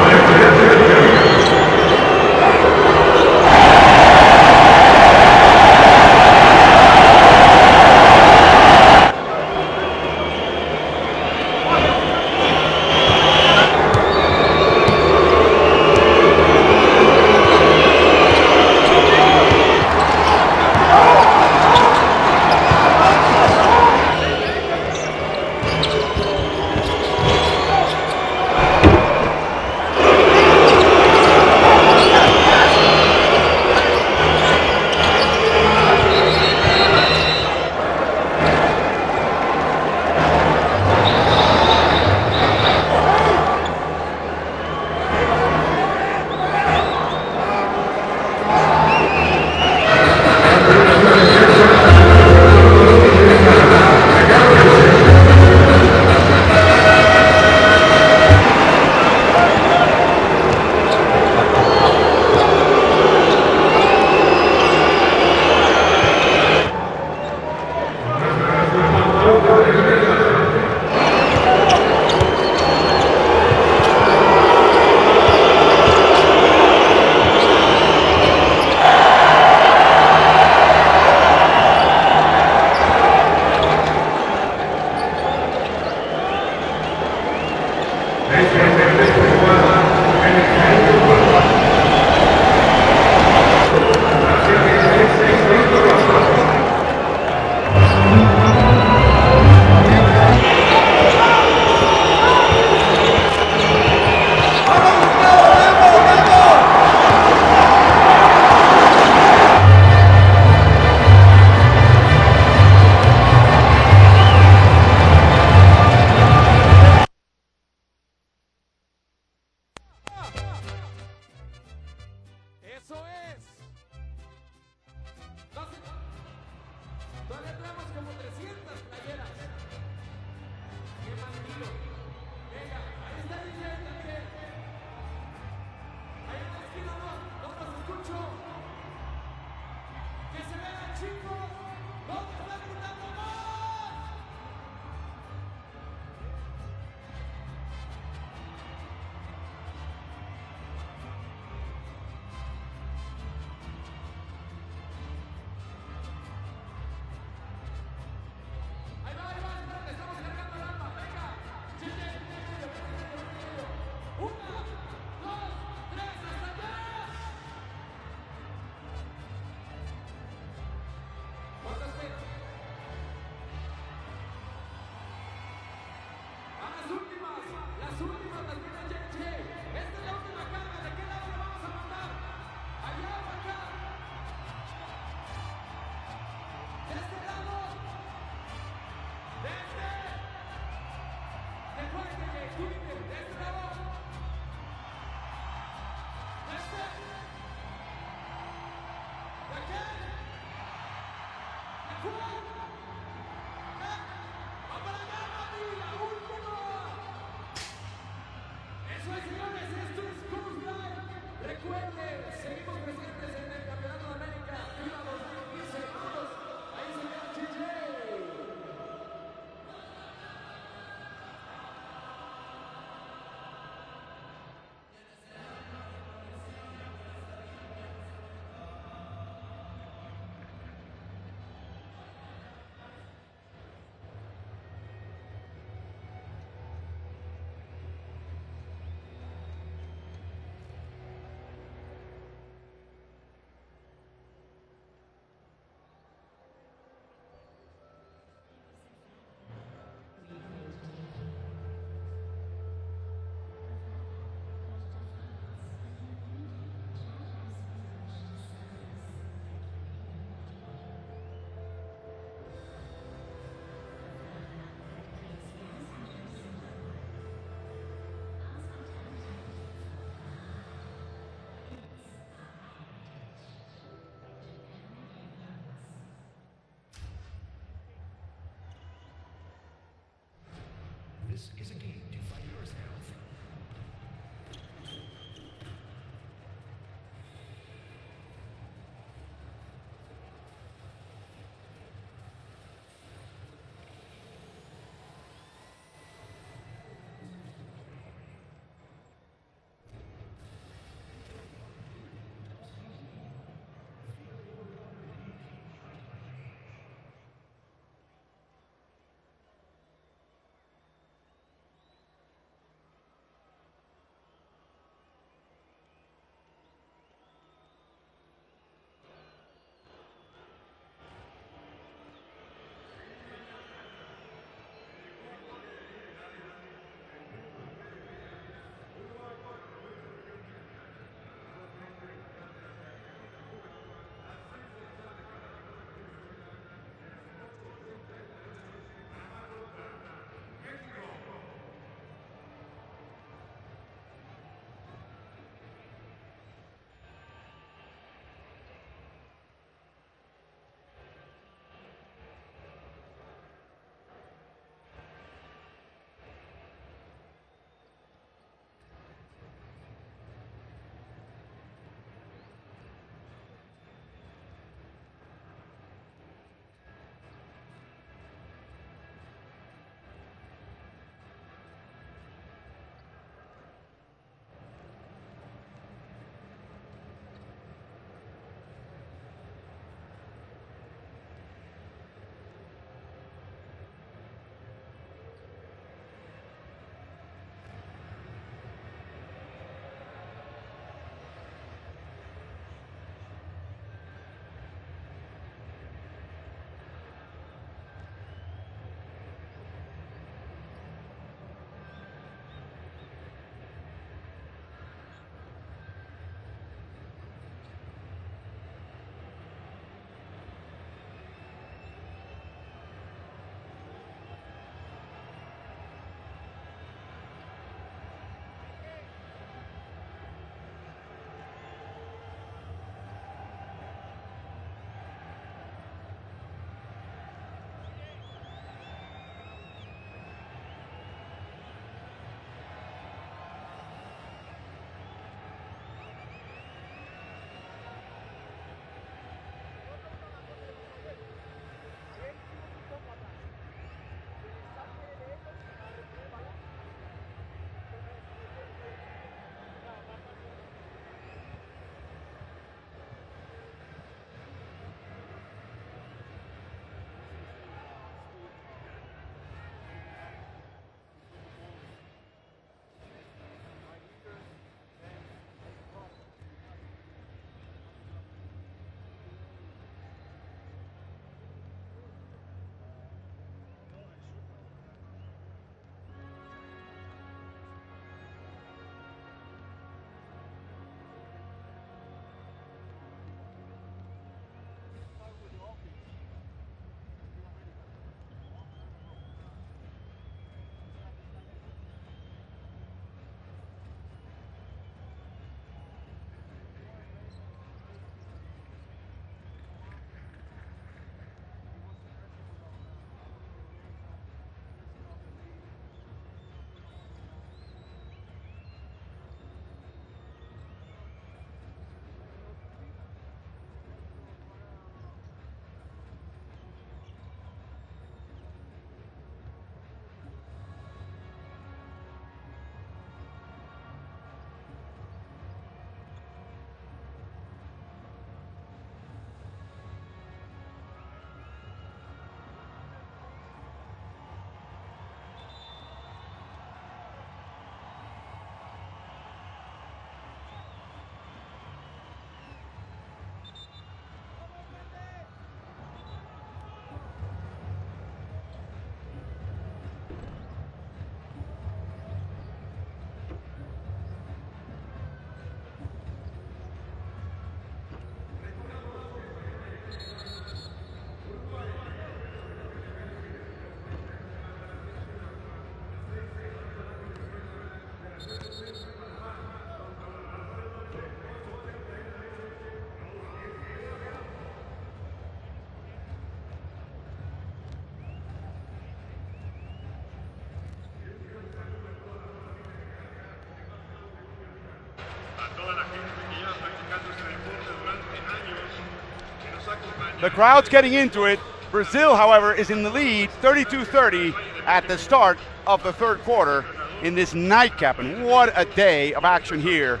The crowd's getting into it. Brazil, however, is in the lead 32-30 at the start of the third quarter in this nightcap. And what a day of action here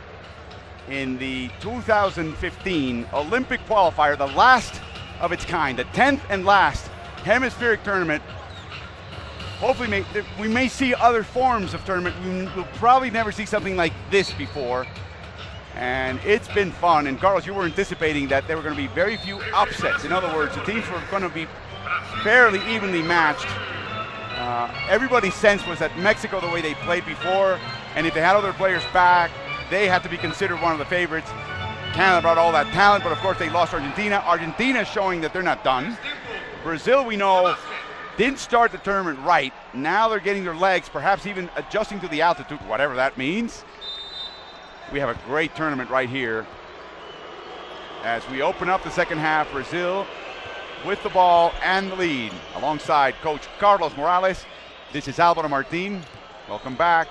in the 2015 Olympic qualifier, the last of its kind, the 10th and last hemispheric tournament. Hopefully we may see other forms of tournament. We'll probably never see something like this before. And it's been fun. And Carlos, you were anticipating that there were going to be very few upsets. In other words, the teams were going to be fairly evenly matched. Everybody's sense was that Mexico, the way they played before, and if they had other players back, they had to be considered one of the favorites. Canada brought all that talent, but of course they lost Argentina. Argentina showing that they're not done. Brazil, we know, didn't start the tournament right. Now they're getting their legs, perhaps even adjusting to the altitude, whatever that means. We have a great tournament right here. As we open up the second half, Brazil with the ball and the lead. Alongside Coach Carlos Morales, this is Alvaro Martin. Welcome back.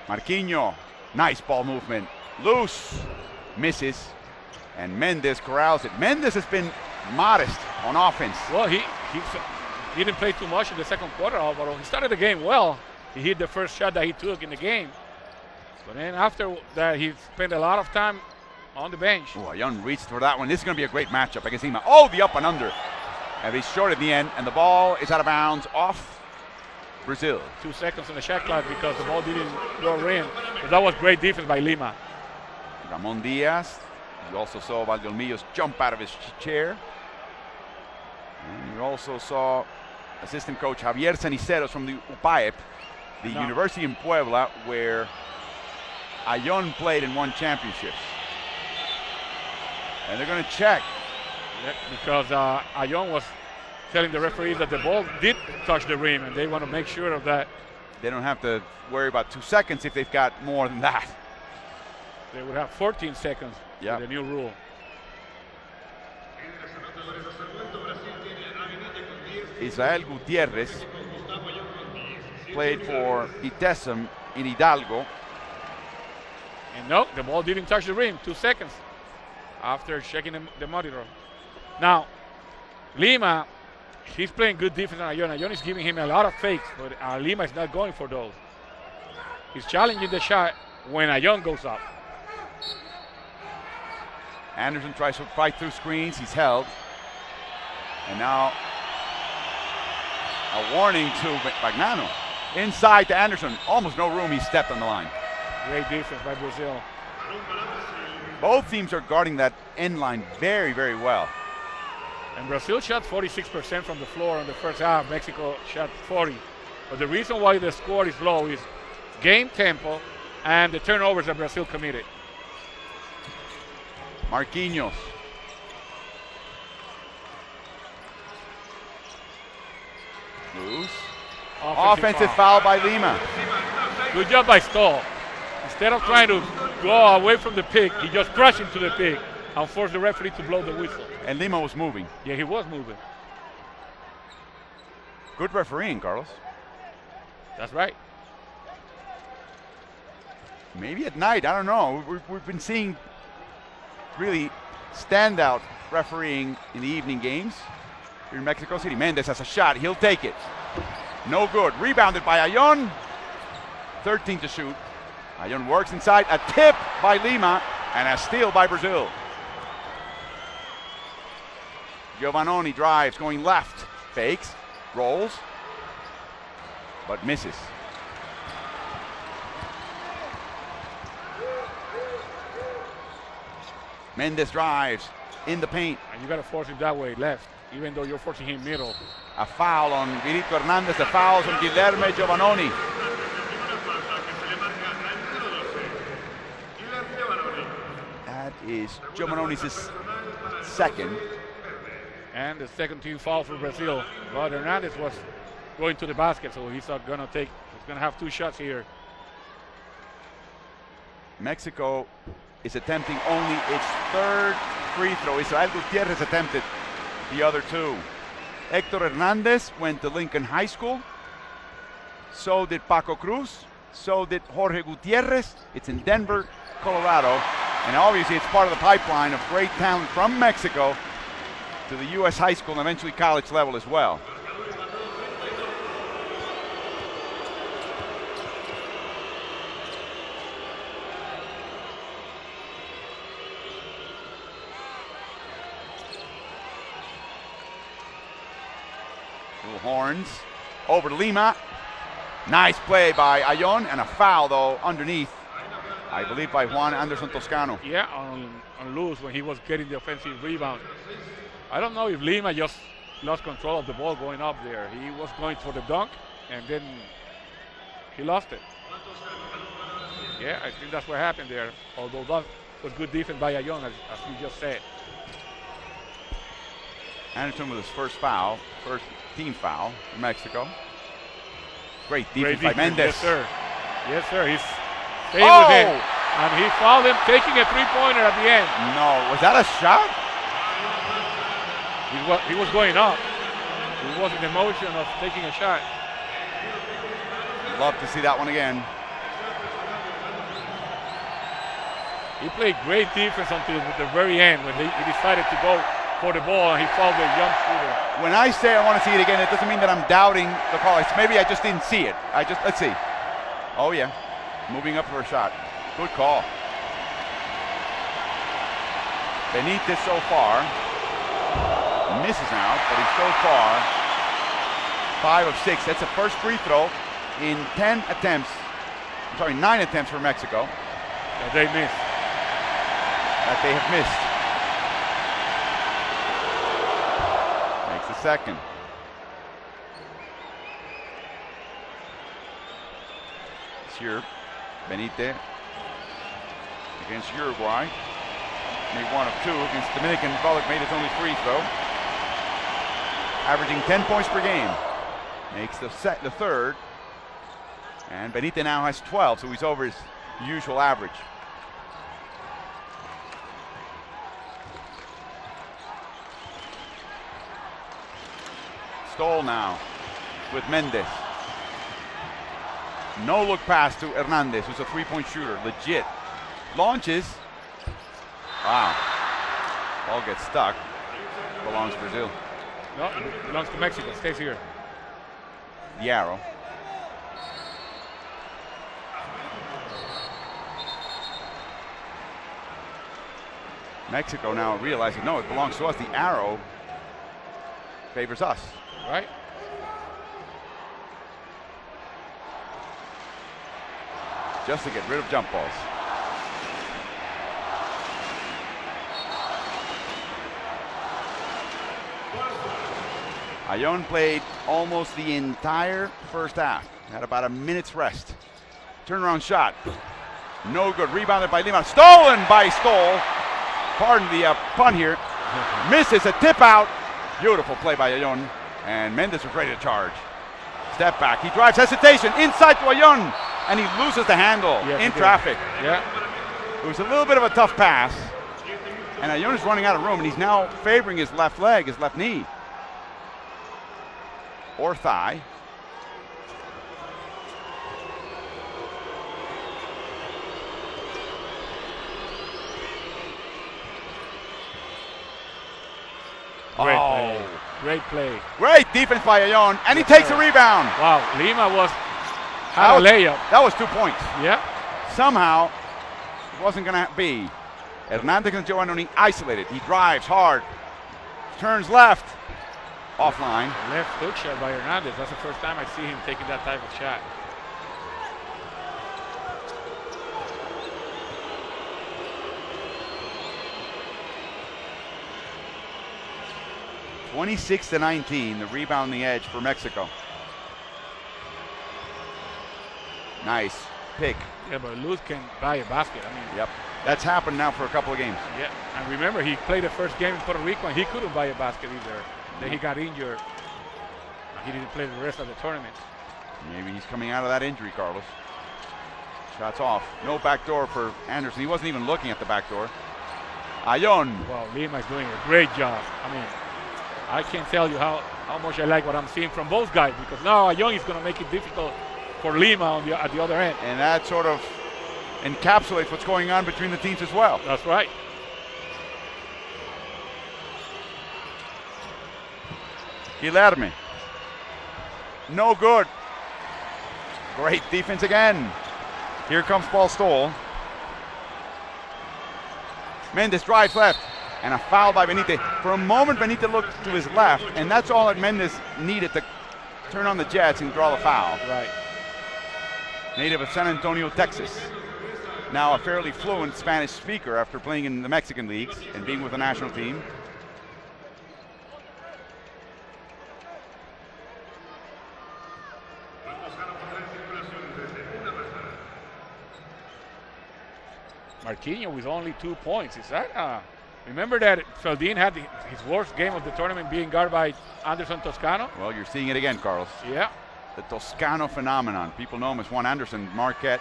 Marquinhos, nice ball movement. Loose, misses, and Mendes corrals it. Mendes has been modest on offense. Well, he didn't play too much in the second quarter, Alvaro. He started the game well. He hit the first shot that he took in the game. But then after that, he spent a lot of time on the bench. Oh, Ayun reached for that one. This is going to be a great matchup against Lima. Oh, the up and under. And he's short at the end, and the ball is out of bounds off Brazil. 2 seconds on the shot clock because the ball didn't go in. But that was great defense by Lima. Ramon Diaz. You also saw Valdolmillos jump out of his chair. And you also saw assistant coach Javier Ceniceros from the UPAEP, the university in Puebla, where Ayun played and won championships. And they're going to check. Yeah, because Ayun was telling the referees that the ball did touch the rim, and they want to make sure of that. They don't have to worry about 2 seconds if they've got more than that. They would have 14 seconds with the new rule. Israel Gutierrez played for Itesum in Hidalgo. And no, the ball didn't touch the rim. 2 seconds after checking the monitor. Now, Lima, he's playing good defense on Ayun. Ayun is giving him a lot of fakes, but Lima is not going for those. He's challenging the shot when Ayun goes up. Anderson tries to fight through screens. He's held. And now a warning to Magnano. Inside to Anderson. Almost no room. He stepped on the line. Great defense by Brazil. Both teams are guarding that end line very, very well. And Brazil shot 46% from the floor in the first half. Mexico shot 40. But the reason why the score is low is game tempo and the turnovers that Brazil committed. Marquinhos. Loose. Offensive foul by Lima. Good job by Stoll. Instead of trying to go away from the pick, he just crashed into the pick and forced the referee to blow the whistle. And Lima was moving. Yeah, he was moving. Good refereeing, Carlos. That's right. Maybe at night, I don't know. We've been seeing really standout refereeing in the evening games here in Mexico City. Mendes has a shot. He'll take it. No good. Rebounded by Ayun. 13 to shoot. Ayun works inside. A tip by Lima and a steal by Brazil. Giovannoni drives, going left. Fakes, rolls, but misses. Mendes drives in the paint. And you got to force him that way, left, even though you're forcing him middle. A foul on Virito Hernandez. The fouls on Guilherme Giovannoni. That is Giovannoni's second. And the second team foul for Brazil. But Hernandez was going to the basket, so he's not going to take, he's going to have 2 shots here. Mexico is attempting only its 3rd free throw. Israel Gutierrez attempted the other 2. Hector Hernandez went to Lincoln High School. So did Paco Cruz. So did Jorge Gutierrez. It's in Denver, Colorado. And obviously it's part of the pipeline of great talent from Mexico to the U.S. high school and eventually college level as well. Little horns over to Lima. Nice play by Ayon, and a foul though underneath, I believe by Juan Anderson Toscano. Yeah, on Luz when he was getting the offensive rebound. I don't know if Lima just lost control of the ball going up there. He was going for the dunk, and then he lost it. Yeah, I think that's what happened there, although that was good defense by Ayon, as you just said. Anderson with his first foul, first team foul for Mexico. Great defense by Mendez. Yes, sir. Yes, sir. He's staying with him. And he fouled him, taking a three-pointer at the end. No, was that a shot? He was going up. He was in the motion of taking a shot. Love to see that one again. He played great defense until the very end when he decided to go for the ball and he fouled the young shooter. When I say I want to see it again, it doesn't mean that I'm doubting the call. Maybe I just didn't see it. Let's see. Oh yeah, moving up for a shot. Good call. Benitez so far misses out, but he's so far 5 of 6. That's the first free throw in 9 attempts for Mexico. That they missed. That they have missed. Makes the second. It's here. Benitez against Uruguay. Made 1 of 2 against Dominican Republic. Made his only free throw. Averaging 10 points per game. Makes the third. And Benitez now has 12, so he's over his usual average. Stoll now with Mendez. No look pass to Hernandez, who's a three-point shooter. Legit. Launches. Wow. Ball gets stuck. Belongs to Brazil. No, it belongs to Mexico. Stays here. The arrow. Mexico now realizing, no, it belongs to us. The arrow favors us. Right. Just to get rid of jump balls. Ayon played almost the entire first half. Had about a minute's rest. Turnaround shot. No good. Rebounded by Lima. Stolen by Stoll. Pardon the pun here. Misses a tip out. Beautiful play by Ayon. And Mendez was ready to charge. Step back. He drives. Hesitation. Inside to Ayon. And he loses the handle in traffic. Yeah. It was a little bit of a tough pass. And Ayon is running out of room. And he's now favoring his left leg, his left knee. Or thigh. Great play. Great play. Great defense by Ayon, and he takes a rebound. Wow, Lima had a layup. That was 2 points. Yeah. Somehow, it wasn't going to be. Hernandez and Giovannoni isolated. He drives hard, turns left, offline. Left hook shot by Hernandez. That's the first time I see him taking that type of shot. (26-19), the rebound on the edge for Mexico. Nice pick. Yeah, but Luz can buy a basket. I mean, yep, that's happened now for a couple of games. Yeah, and remember he played the first game in Puerto Rico and he couldn't buy a basket either. Then he got injured. He didn't play the rest of the tournament. Maybe he's coming out of that injury, Carlos. Shots off. No backdoor for Anderson. He wasn't even looking at the backdoor. Ayon. Well, Lima is doing a great job. I mean, I can't tell you how much I like what I'm seeing from both guys, because now Ayon is going to make it difficult for Lima at the other end. And that sort of encapsulates what's going on between the teams as well. That's right. Guilherme. No good. Great defense again. Here comes Paul Stoll. Mendes drives left. And a foul by Benitez. For a moment, Benitez looked to his left, and that's all that Mendes needed to turn on the Jets and draw the foul. Right. Native of San Antonio, Texas. Now a fairly fluent Spanish speaker after playing in the Mexican leagues and being with the national team. Marquinhos with only 2 points. Is that? Remember that Feldin had his worst game of the tournament being guarded by Anderson Toscano? Well, you're seeing it again, Carlos. Yeah. The Toscano phenomenon. People know him as Juan Anderson. Marquette.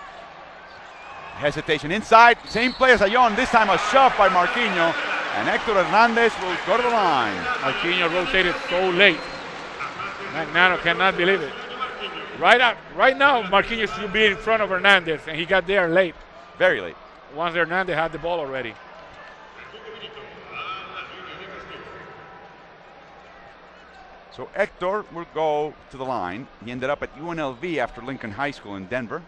Hesitation inside. Same play as Ayon. This time a shove by Marquinhos. And Hector Hernandez will go to the line. Marquinhos rotated so late. Magnano cannot believe it. Right now, Marquinhos should be in front of Hernandez, and he got there late. Very late. Once Hernandez had the ball already. So Hector will go to the line. He ended up at UNLV after Lincoln High School in Denver.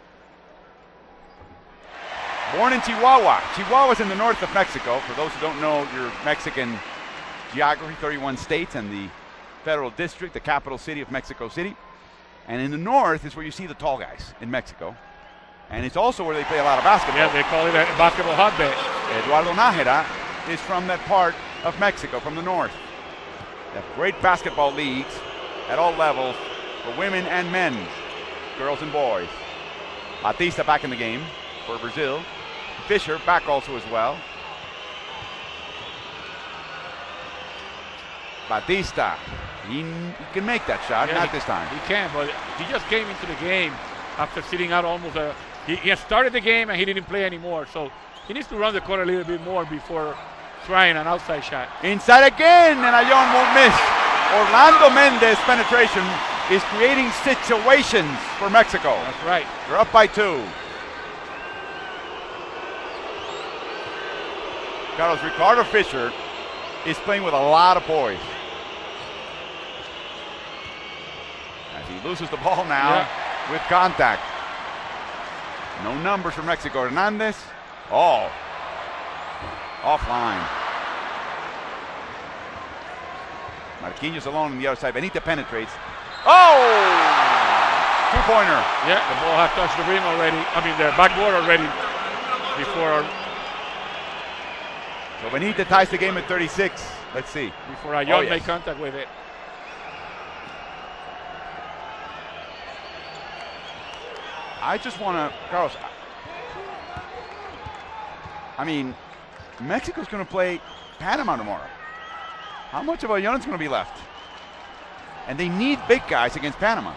Born in Chihuahua. Chihuahua's in the north of Mexico. For those who don't know your Mexican geography, 31 states and the federal district, the capital city of Mexico City. And in the north is where you see the tall guys in Mexico. And it's also where they play a lot of basketball. Yeah, they call it a basketball hotbed. Eduardo Nájera is from that part of Mexico, from the north. They have great basketball leagues at all levels for women and men, girls and boys. Batista back in the game for Brazil. Fisher back also as well. Batista, he can make that shot, Yeah, not this time. He can, but he just came into the game after sitting out almost he has started the game and he didn't play anymore. So he needs to run the court a little bit more before trying an outside shot. Inside again, and Ayon won't miss. Orlando Mendes' penetration is creating situations for Mexico. That's right. They're up by 2. Carlos, Ricardo Fisher is playing with a lot of poise. As he loses the ball now with contact. No numbers for Mexico. Hernandez. Oh. Offline. Marquinhos alone on the other side. Benitez penetrates. Oh! 2-pointer. Yeah, the ball had touched the rim already. I mean, the backboard already before So Benitez ties the game at 36. Let's see. Ayon made contact with it. I just want to, Carlos, I mean, Mexico's going to play Panama tomorrow. How much of Ayon's going to be left? And they need big guys against Panama.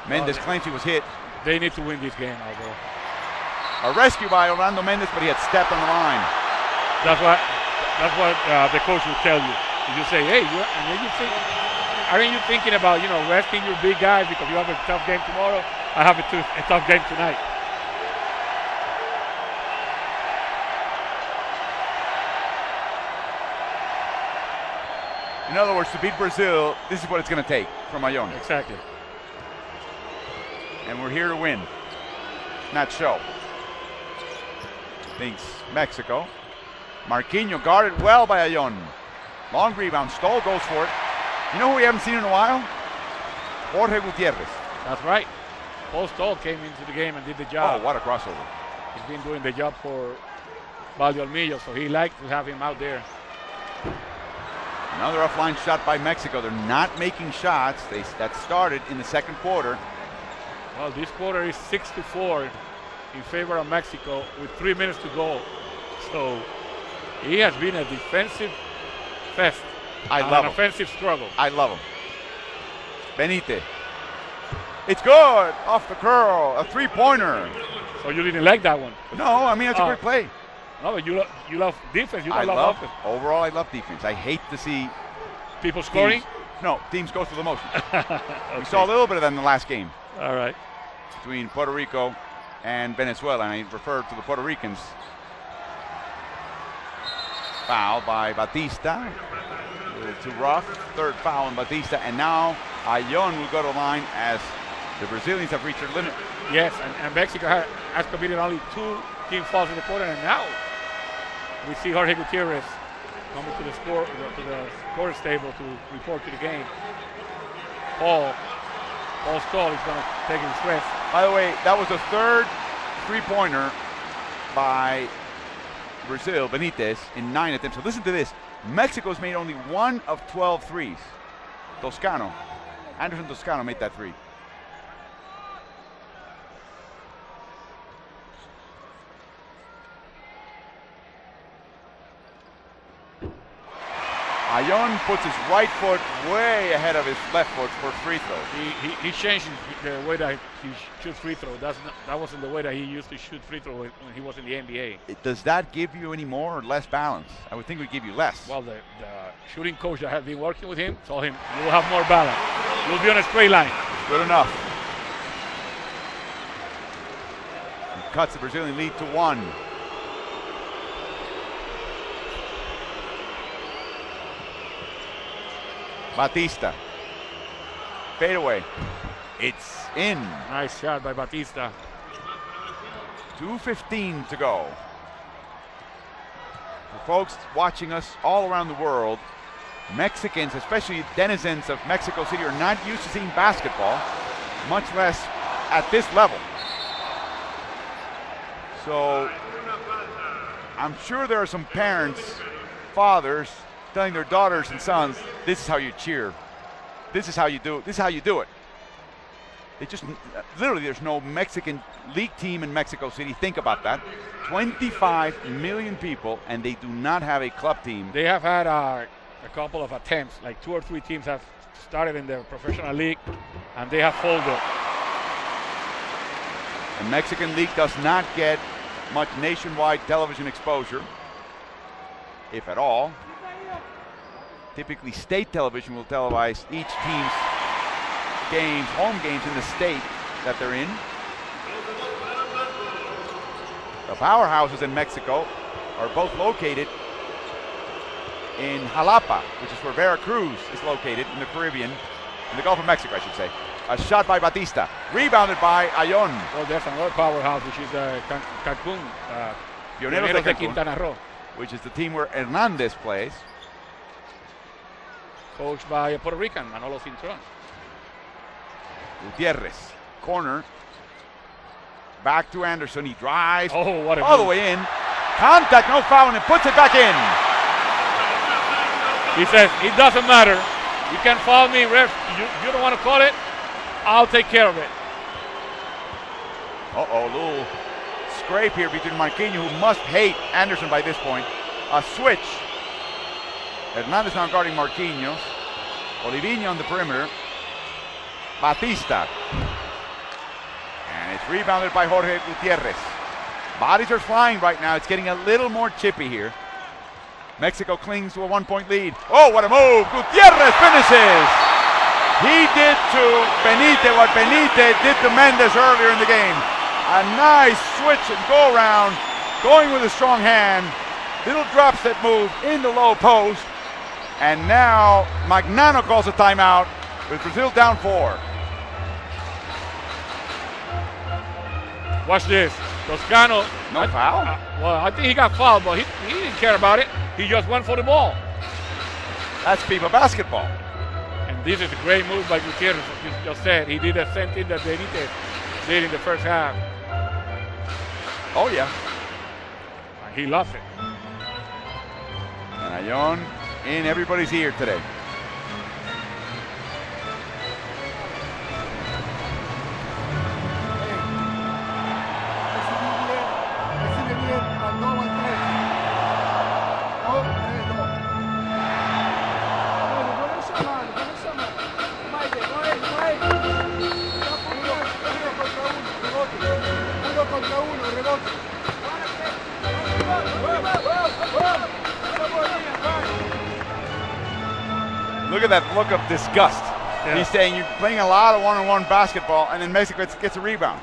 Mendes claims he was hit. They need to win this game, Alvaro. A rescue by Orlando Mendes, but he had stepped on the line. That's what the coach will tell you. You say, hey, aren't you thinking about, resting your big guys because you have a tough game tomorrow? I have a tough game tonight. In other words, to beat Brazil, this is what it's going to take from Ayon. Exactly. And we're here to win, not show. Thinks Mexico. Marquinhos guarded well by Ayon. Long rebound. Stoll goes for it. You know who we haven't seen in a while? Jorge Gutierrez. That's right. Paul Stoll came into the game and did the job. Oh, what a crossover. He's been doing the job for Valdeolmillo, so he likes to have him out there. Another offline shot by Mexico. They're not making shots. That started in the second quarter. Well, this quarter is 6-4 in favor of Mexico with 3 minutes to go. So he has been a defensive fest. An offensive struggle. I love him. Benitez. It's good. Off the curl. A 3-pointer. So you didn't like that one? No, I mean, it's a great play. No, but you love defense. You don't love offense. Overall, I love defense. I hate to see people scoring. Teams go through the motion. Okay. We saw a little bit of that in the last game. All right. between Puerto Rico and Venezuela. And I refer to the Puerto Ricans. Foul by Batista. A little too rough. Third foul on Batista. And now Ayon will go to the line as the Brazilians have reached their limit. Yes, and Mexico has committed only 2 team fouls in the quarter, and now we see Jorge Gutierrez coming to the scorer's table to report to the game. Paul Stoll is going to take his rest. By the way, that was the third three-pointer by Brazil, Benitez, in 9 attempts. So listen to this. Mexico's made only 1 of 12 threes. Anderson Toscano made that 3. Ayon puts his right foot way ahead of his left foot for free throws. He changed the way that he shoots free throw. That wasn't the way that he used to shoot free throw when he was in the NBA. Does that give you any more or less balance? I would think it would give you less. Well, the shooting coach that has been working with him told him, you will have more balance. You'll be on a straight line. Good enough. He cuts the Brazilian lead to 1. Batista. Fade away. It's in. Nice shot by Batista. 2:15 to go. For folks watching us all around the world, Mexicans, especially denizens of Mexico City, are not used to seeing basketball, much less at this level. So I'm sure there are some parents, fathers, telling their daughters and sons, this is how you cheer. This is how you do it. This is how you do it. They just, literally, there's no Mexican league team in Mexico City. Think about that. 25 million people, and they do not have a club team. They have had a couple of attempts, like 2 or 3 teams have started in the professional league, and they have folded. The Mexican league does not get much nationwide television exposure, if at all. Typically, state television will televise each team's games, home games in the state that they're in. The powerhouses in Mexico are both located in Jalapa, which is where Veracruz is located in the Caribbean, in the Gulf of Mexico, I should say. A shot by Batista, rebounded by Ayon. Well, there's another powerhouse, which is Cancún, Pioneros de Cancún, Quintana Roo, which is the team where Hernandez plays. coached by a Puerto Rican, Manolo Cintron. Gutierrez, corner. Back to Anderson. He drives What a all the move. way in. Contact, no foul, and puts it back in. He says, it doesn't matter. You can foul me, ref. You don't want to call it? I'll take care of it. A little scrape here between Marquinhos, who must hate Anderson by this point. A switch. Hernandez now guarding Marquinhos. Olivinho on the perimeter. Batista. And it's rebounded by Jorge Gutierrez. Bodies are flying right now. It's getting a little more chippy here. Mexico clings to a 1-point lead. Oh, what a move. Gutierrez finishes. He did to Benitez what Benitez did to Mendes earlier in the game. A nice switch and go around. Going with a strong hand. Little drop step move in the low post. And now Magnano calls a timeout with Brazil down 4. Watch this. Toscano. No foul? Well, I think he got fouled, but he didn't care about it. He just went for the ball. That's FIBA basketball. And this is a great move by Gutierrez, as you just said. He did the same thing that Benitez did in the first half. Oh, yeah. And he loves it. And Ayon in everybody's ear today. Look at that look of disgust Yeah. He's saying you're playing a lot of one-on-one basketball, and then Mexico gets a rebound.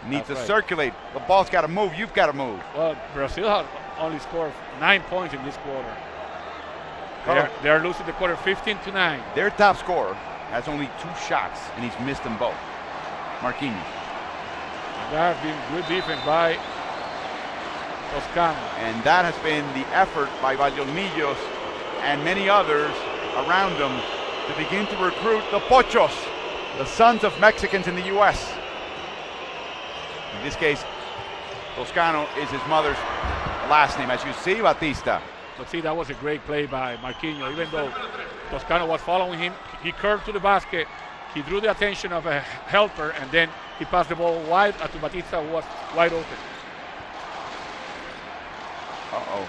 Needs to circulate. The ball's got to move. You've got to move. Well, Brazil has only scored 9 points in this quarter. They are losing the quarter 15-9. Their top scorer has only 2 shots, and he's missed them both. Marquinhos. That has been good defense by Toscano. And that has been the effort by Valdolmillos and many others around them to begin to recruit the Pochos, the sons of Mexicans in the U.S. In this case, Toscano is his mother's last name. As you see, Batista. But see, that was a great play by Marquinhos. Even though Toscano was following him, he curved to the basket. He drew the attention of a helper, and then he passed the ball wide to Batista, who was wide open.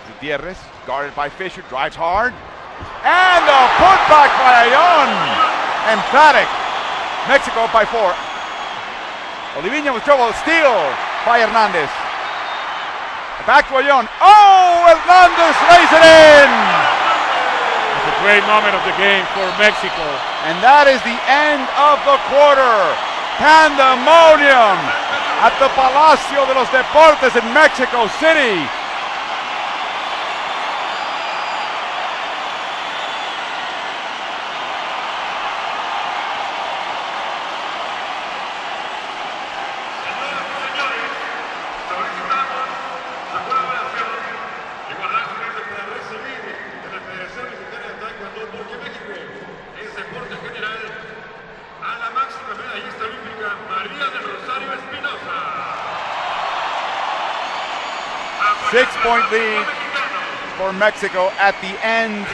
Gutierrez, guarded by Fisher, drives hard. And a putback by Ayon. Emphatic. Mexico by 4. Oliviña with trouble. Steal by Hernandez. Back to Ayon. Oh, Hernandez lays it in. It's a great moment of the game for Mexico. And that is the end of the quarter. Pandemonium at the Palacio de los Deportes in Mexico City. Six-point lead for Mexico at the end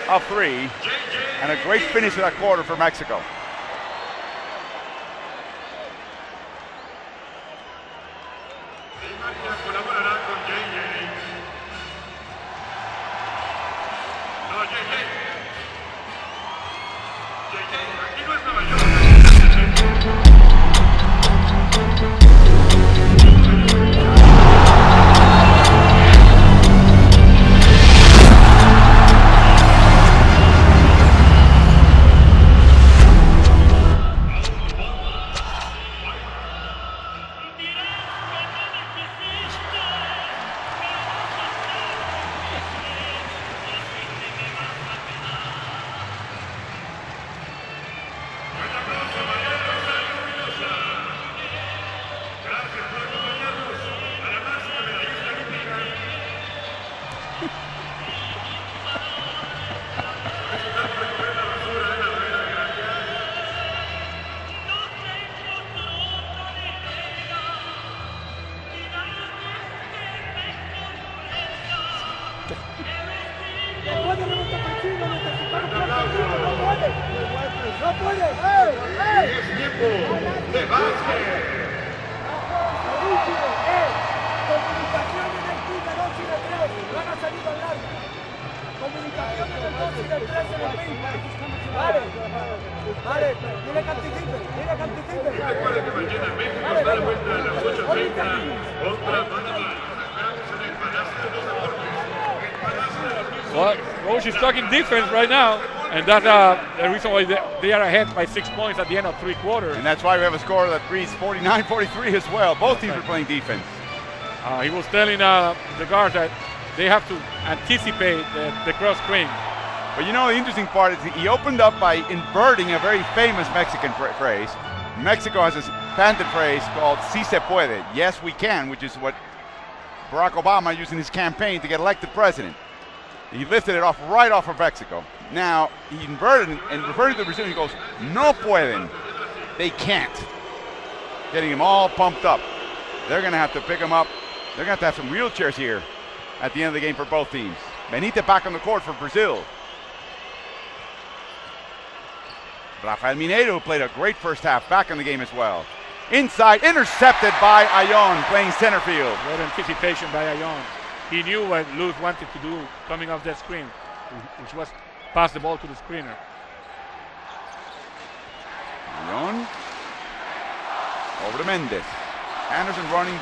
of 3. And a great finish to that quarter for Mexico. Well, Roche is talking defense right now, and that's the reason why they are ahead by 6 points at the end of 3 quarters. And that's why we have a score that reads 49-43 as well. Both teams are playing defense. He was telling the guards that they have to anticipate the cross screen. But you know, the interesting part is he opened up by inverting a very famous Mexican phrase. Mexico has this patented phrase called "Si se puede," yes we can, which is what Barack Obama used in his campaign to get elected president. He lifted it off right off of Mexico. Now he inverted and referring to the Brazilian, he goes, "No pueden," they can't. Getting him all pumped up. They're going to have to pick him up. They're going to have some wheelchairs here at the end of the game for both teams. Benita back on the court for Brazil. Rafael Mineiro, who played a great first half, back in the game as well. Inside, intercepted by Ayon, playing center field. Good anticipation by Ayon. He knew what Luz wanted to do coming off that screen, which was pass the ball to the screener. Ayon. Over to Mendez. Anderson running.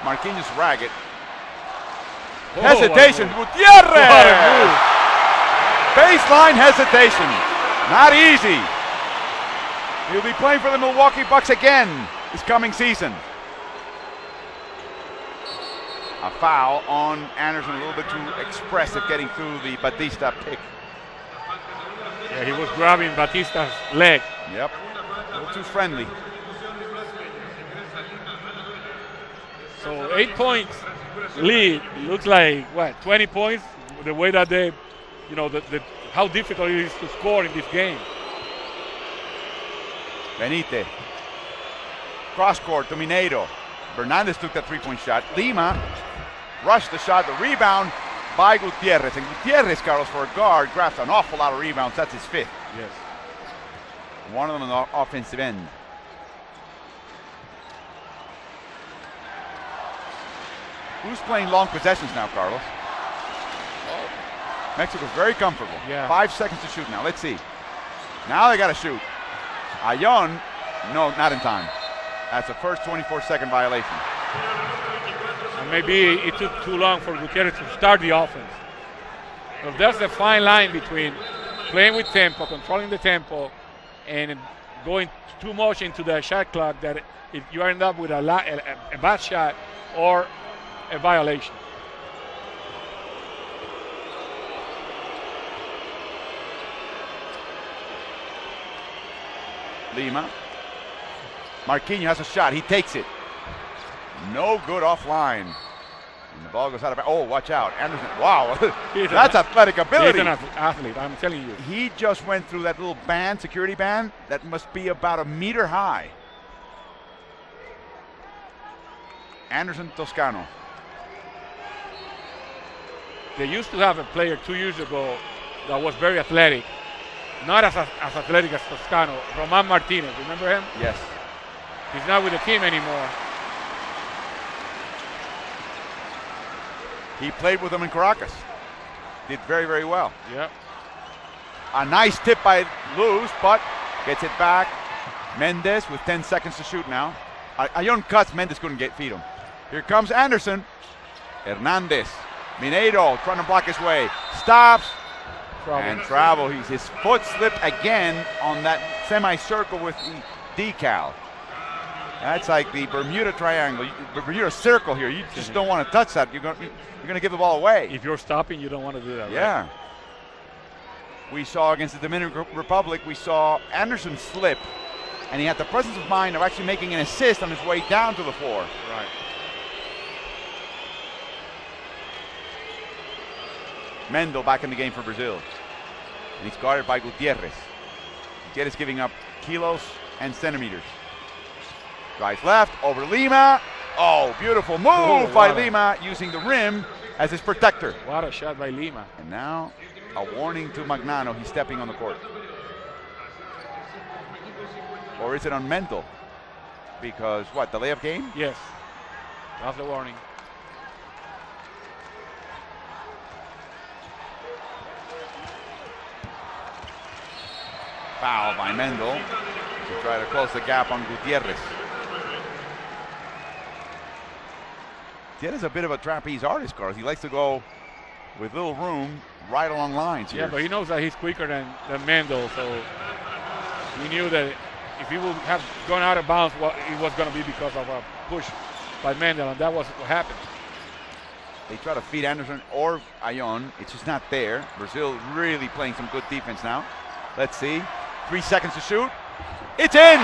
Marquinhos ragged. Hesitation. Gutierrez. Baseline hesitation. Not easy. He'll be playing for the Milwaukee Bucks again this coming season. A foul on Anderson, a little bit too expressive getting through the Batista pick. Yeah, he was grabbing Batista's leg. Yep, a little too friendly. So 8 points lead. Looks like, what, 20 points? The way that they, you know, how difficult it is to score in this game. Benite. Cross court to Mineiro. Bernandez took that three-point shot. Lima rushed the shot, the rebound by Gutierrez. And Gutierrez, Carlos, for a guard, grabs an awful lot of rebounds. That's his fifth. Yes. One of them on the offensive end. Who's playing long possessions now, Carlos? Mexico's very comfortable. Yeah. 5 seconds to shoot now. Let's see. Now they got to shoot. Ayon, no, not in time. That's the first 24-second violation. And maybe it took too long for Gutierrez to start the offense. But there's a fine line between playing with tempo, controlling the tempo, and going too much into the shot clock that if you end up with a bad shot or a violation. Lima. Marquinhos has a shot. He takes it. No good offline. And the ball goes out of. Oh, watch out. Anderson. Wow. That's athletic ability. He's an athlete, I'm telling you. He just went through that little band, security band, that must be about 1 meter high. Anderson Toscano. They used to have a player 2 years ago that was very athletic. Not as athletic as Toscano. Roman Martinez, remember him? Yes. He's not with the team anymore. He played with them in Caracas. Did very, very well. Yep. A nice tip by Luz, but gets it back. Mendez with 10 seconds to shoot now. Ayon cuts, Mendez couldn't feed him. Here comes Anderson. Hernandez. Mineiro trying to block his way. Stops. And travel. His foot slipped again on that semicircle with the decal. That's like the Bermuda Triangle, the Bermuda Circle here. You just don't want to touch that. You're going to give the ball away. If you're stopping, you don't want to do that. Yeah. Right? We saw against the Dominican Republic, we saw Anderson slip, and he had the presence of mind of actually making an assist on his way down to the floor. Right. Mendel back in the game for Brazil. And he's guarded by Gutierrez. Gutierrez giving up kilos and centimeters. Drives left, over Lima. Oh, beautiful move by Lima, using the rim as his protector. What a shot by Lima. And now a warning to Magnano. He's stepping on the court. Or is it on Mendel? Because, what, delay of game? Yes. That's the warning. Foul by Mendel to try to close the gap on Gutierrez. Gutierrez is a bit of a trapeze artist, Carlos. He likes to go with little room right along lines here. Yeah, but he knows that he's quicker than Mendel, so he knew that if he would have gone out of bounds, it was going to be because of a push by Mendel, and that was what happened. They try to feed Anderson or Ayon. It's just not there. Brazil really playing some good defense now. Let's see. 3 seconds to shoot. It's in!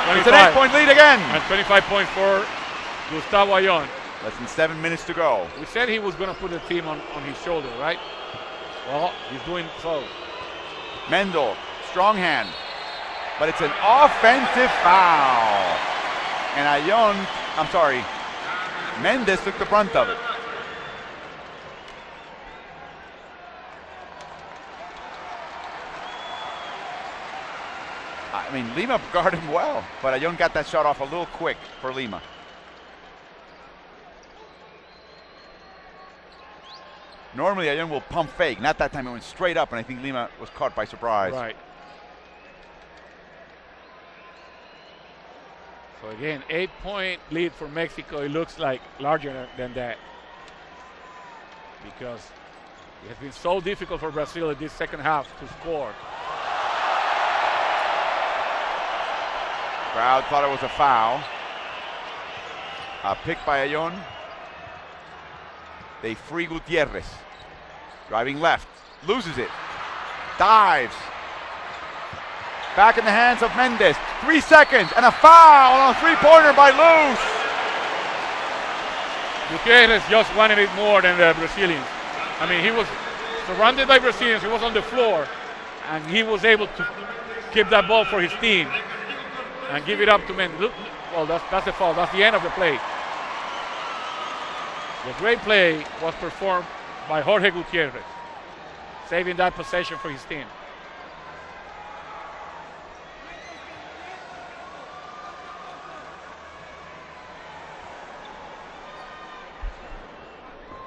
25. It's an 8-point lead again. And 25 points for Gustavo Ayon. Less than 7 minutes to go. We said he was going to put the team on his shoulder, right? Well, he's doing so. Mendel, strong hand. But it's an offensive foul. And Mendez took the brunt of it. I mean, Lima guarded him well, but Ayon got that shot off a little quick for Lima. Normally, Ayon will pump fake. Not that time. It went straight up, and I think Lima was caught by surprise. Right. So again, 8-point lead for Mexico. It looks like larger than that because It has been so difficult for Brazil in this second half to score. Crowd thought it was a foul. A pick by Ayon. They free Gutierrez. Driving left. Loses it. Dives. Back in the hands of Mendes. 3 seconds and a foul on a three-pointer by Luz. Gutierrez just wanted it more than the Brazilians. I mean, he was surrounded by Brazilians. He was on the floor, and he was able to keep that ball for his team and give it up to Mendes. Look, well, that's the foul. That's the end of the play. The great play was performed by Jorge Gutierrez, saving that possession for his team.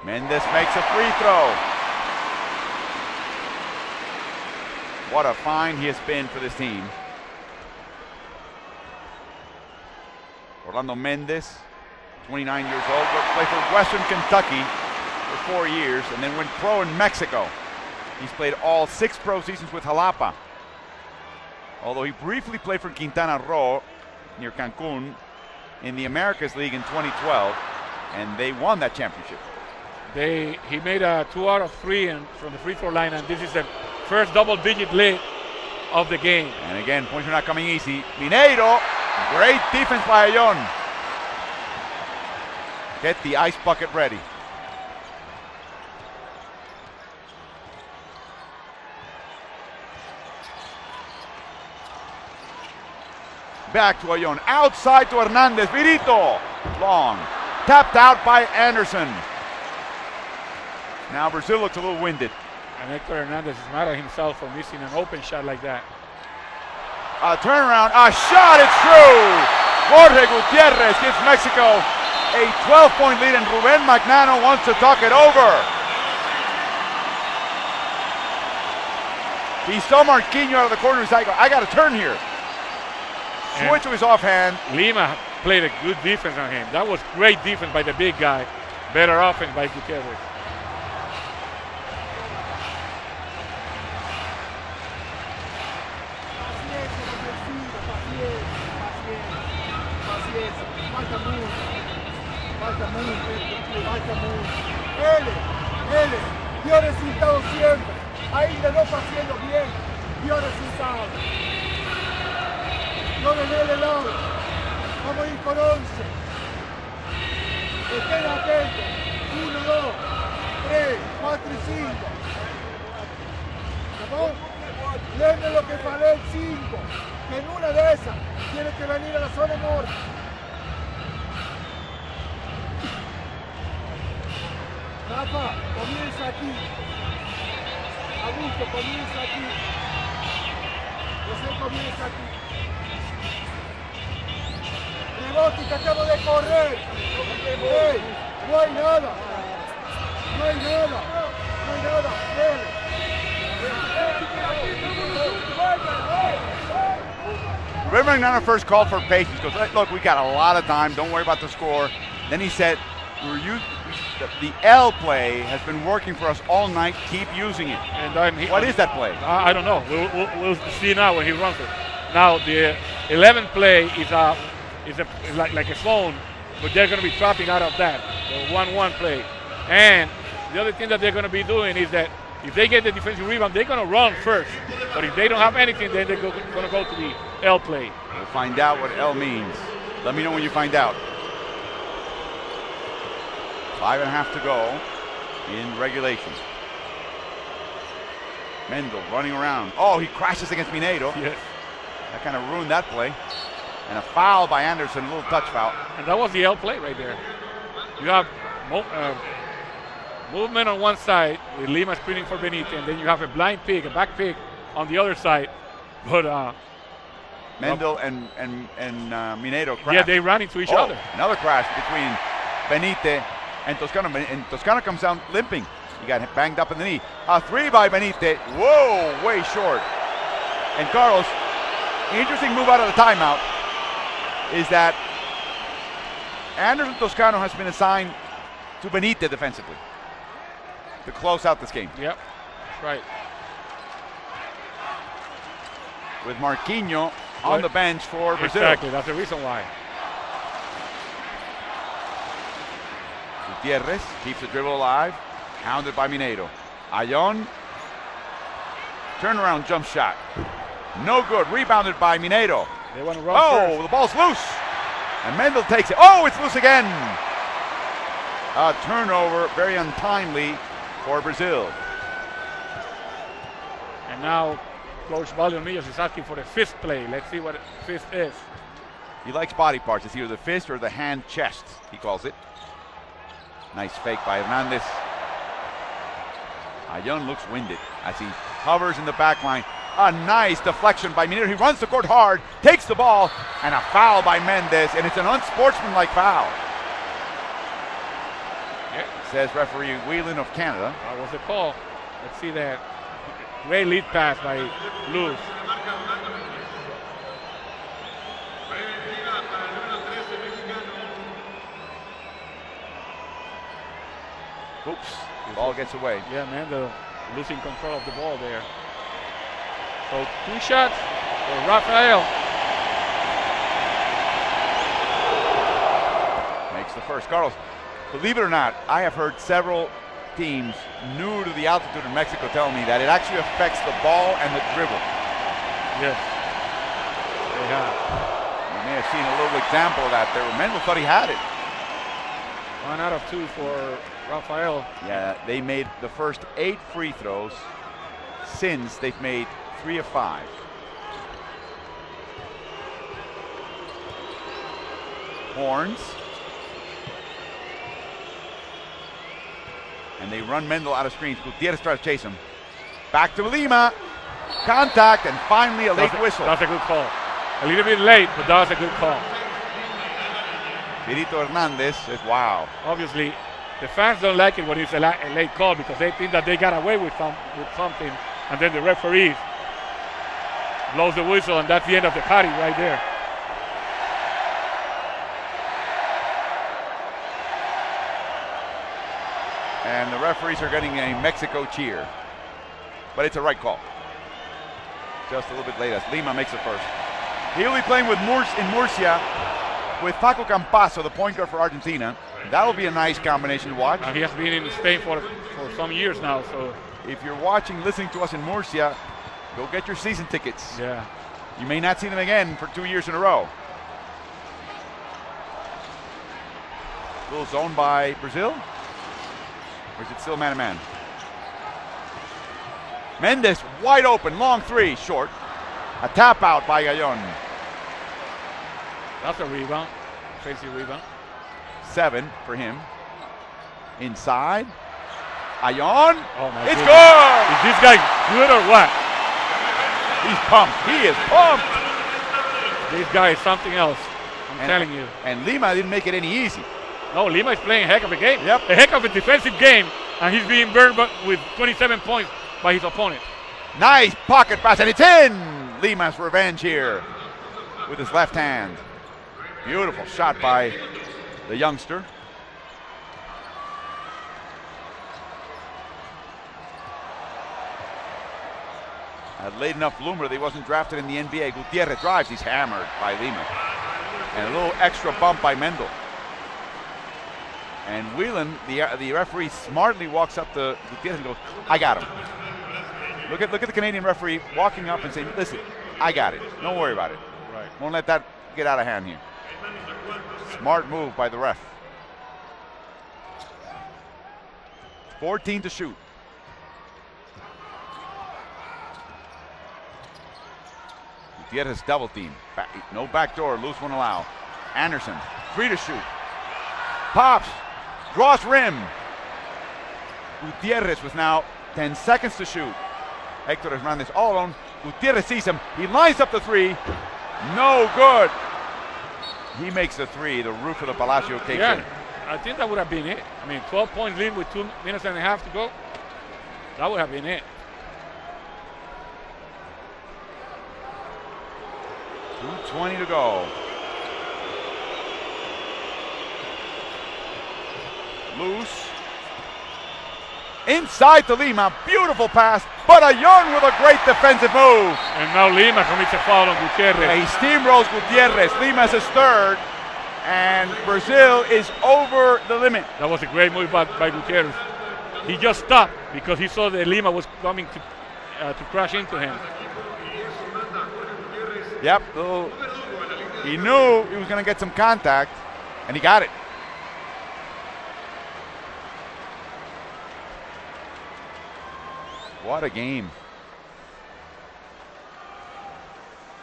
Mendes makes a free throw. What a find he has been for this team. Orlando Mendes, 29 years old, played for Western Kentucky for 4 years and then went pro in Mexico. He's played all 6 pro seasons with Jalapa. Although he briefly played for Quintana Roo near Cancun in the Americas League in 2012, and they won that championship. He made a 2 out of 3 from the free throw line, and this is the first double-digit lead of the game. And again, points are not coming easy. Mineiro, great defense by Ayon. Get the ice bucket ready. Back to Ayon, outside to Hernandez, Virito, long, tapped out by Anderson. Now Brazil looks a little winded. And Hector Hernandez is mad at himself for missing an open shot like that. A turnaround, a shot, it's true! Jorge Gutierrez gives Mexico a 12-point lead, and Ruben Magnano wants to talk it over. He saw Marquinhos out of the corner. He's like, I got to turn here. Switch to his offhand. Lima played a good defense on him. That was great defense by the big guy. Better offense by Gutierrez. Ele dio resultados siempre. Ahí le no está haciendo bien, dio resultados. No le dé el lado. Vamos a ir con 11. Estén atentos. 1, 2, 3, 4 y 5. ¿Cómo? Denle lo que falé el 5. Que en una de esas tiene que venir a la zona norte. Rafa, comienza aquí. Augusto, comienza aquí. José, comienza aquí. Rebote que acabo de correr. Hey, no hay nada. No hay nada. No hay nada. Ruben Magnano first called for patience. Goes, look, we got a lot of time. Don't worry about the score. Then he said, the L play has been working for us all night. Keep using it. And what is that play? I don't know. We'll see now when he runs it. Now the 11th play is like a zone, but they're going to be dropping out of that. The 1-1 play. And the other thing that they're going to be doing is that if they get the defensive rebound, they're going to run first. But if they don't have anything, then they're going to go to the L play. We'll find out what L means. Let me know when you find out. 5.5 to go in regulation. Mendel running around. Oh, he crashes against Mineiro. Yes. That kind of ruined that play. And a foul by Anderson, a little touch foul. And that was the L play right there. You have movement on one side with Lima screening for Benitez, and then you have a blind pick, a back pick on the other side. But Mendel and Mineiro crash. Yeah, they ran into each other. Another crash between Benitez and Toscano. And Toscano comes down limping. He got banged up in the knee. A 3 by Benitez. Whoa, way short. And Carlos, interesting move out of the timeout is that Anderson Toscano has been assigned to Benitez defensively. to close out this game. Yep, that's right. With Marquinhos on the bench for Brazil. Exactly, that's the reason why. Gutierrez keeps the dribble alive, hounded by Mineiro. Ayón, turnaround jump shot. No good, rebounded by Mineiro. They want to run Oh, first. the ball's loose. And Mendel takes it. Oh, it's loose again. A turnover, very untimely for Brazil. And now Coach Valdemillos is asking for the fifth play. Let's see what fifth is. He likes body parts. It's either the fist or the hand chest, he calls it. Nice fake by Hernandez. Ayón looks winded as he hovers in the back line. A nice deflection by Mineiro. He runs the court hard, takes the ball, and a foul by Mendez, and it's an unsportsmanlike foul. Yeah. Says referee Whelan of Canada. That was the call. Let's see that. Great lead pass by Luz. Oops, ball gets away. Yeah, man, losing control of the ball there. So 2 shots for Rafael. Makes the first. Carlos, believe it or not, I have heard several teams new to the altitude in Mexico tell me that it actually affects the ball and the dribble. Yes, they have. You may have seen a little example of that there. Mendel thought he had it. 1 out of 2 for Rafael. Yeah, they made the first 8 free throws since they've made 3 of 5. Horns. And they run Mendel out of screens. Gutierrez tries to chase him. Back to Lima. Contact, and finally a late whistle. That's a good call. A little bit late, but that was a good call. Pirito Hernandez says, wow. Obviously, the fans don't like it when it's a late call because they think that they got away with something, and then the referee blows the whistle, and that's the end of the party right there. And the referees are getting a Mexico cheer. But it's a right call. Just a little bit late as Lima makes it first. He'll be playing with in Murcia with Paco Campazo, the point guard for Argentina. That'll be a nice combination to watch. He has been in Spain for some years now, so. If you're listening to us in Murcia, go get your season tickets. Yeah. You may not see them again for 2 years in a row. Little zone by Brazil. Or is it still man-to-man? Mendez wide open, long 3, short. A tap out by Ayón. That's a rebound, crazy rebound. 7 for him. Inside. Ayón. Oh my it's goodness. good! Is this guy good or what? He's pumped. He is pumped. This guy is something else. I'm telling you. And Lima didn't make it any easy. No, Lima is playing a heck of a game. Yep. A heck of a defensive game, and he's being burned with 27 points by his opponent. Nice pocket pass, and it's in! Lima's revenge here with his left hand. Beautiful shot by the youngster. A late enough bloomer that he wasn't drafted in the NBA. Gutierrez drives, he's hammered by Lima. And a little extra bump by Mendel. And Whelan, the referee, smartly walks up to Gutierrez and goes, I got him. Look at the Canadian referee walking up and saying, listen, I got it. Don't worry about it. Right. Won't let that get out of hand here. Smart move by the ref. 14 to shoot. Gutierrez double team. No backdoor, loose one allow. Anderson, 3 to shoot. Pops, draws rim. Gutierrez with now 10 seconds to shoot. Hector Hernandez all alone. Gutierrez sees him. He lines up the 3. No good. He makes the 3. The roof of the Palacio kicks in. I think that would have been it. I mean, 12 points lead with 2 minutes and a half to go. That would have been it. 2:20 to go. Loose. inside to Lima. Beautiful pass, but Ayon with a great defensive move. And now Lima commits a foul on Gutierrez. He steamrolls Gutierrez. Lima's his third, and Brazil is over the limit. That was a great move by Gutierrez. He just stopped because he saw that Lima was coming to crash into him. Yep, he knew he was going to get some contact, and he got it. What a game.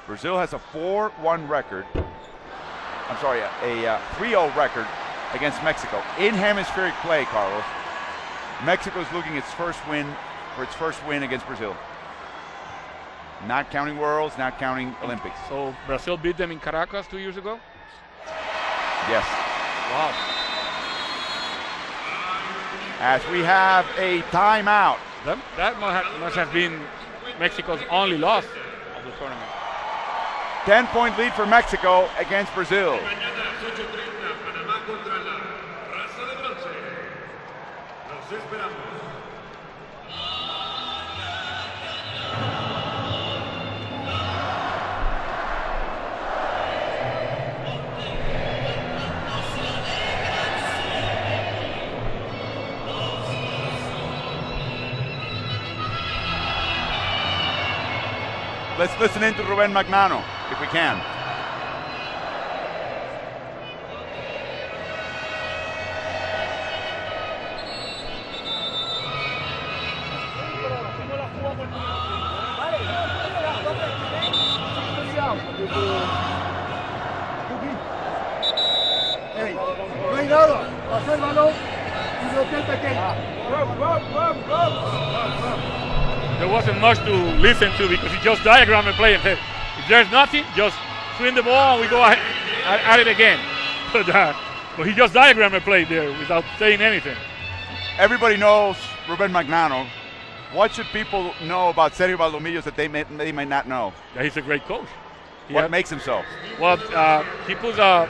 Brazil has a 4-1 record. I'm sorry, a 3-0 record against Mexico. In hemispheric play, Carlos, Mexico is looking its first win against Brazil. Not counting Worlds, not counting Olympics. So Brazil beat them in Caracas 2 years ago? Yes. Wow. As we have a timeout. That must have been Mexico's only loss of the tournament. 10-point lead for Mexico against Brazil. Let's listen in to Ruben Magnano, if we can. Hey, no hay nada. Pasó el balón y bloqueó el pequeño. There wasn't much to listen to because he just diagrammed the play and said, if there's nothing, just swing the ball and we go ahead at it again. But he just diagrammed the play there without saying anything. Everybody knows Ruben Magnano. What should people know about Sergio Valdomillos that they may not know? Yeah, he's a great coach. What makes him so? Well, he puts the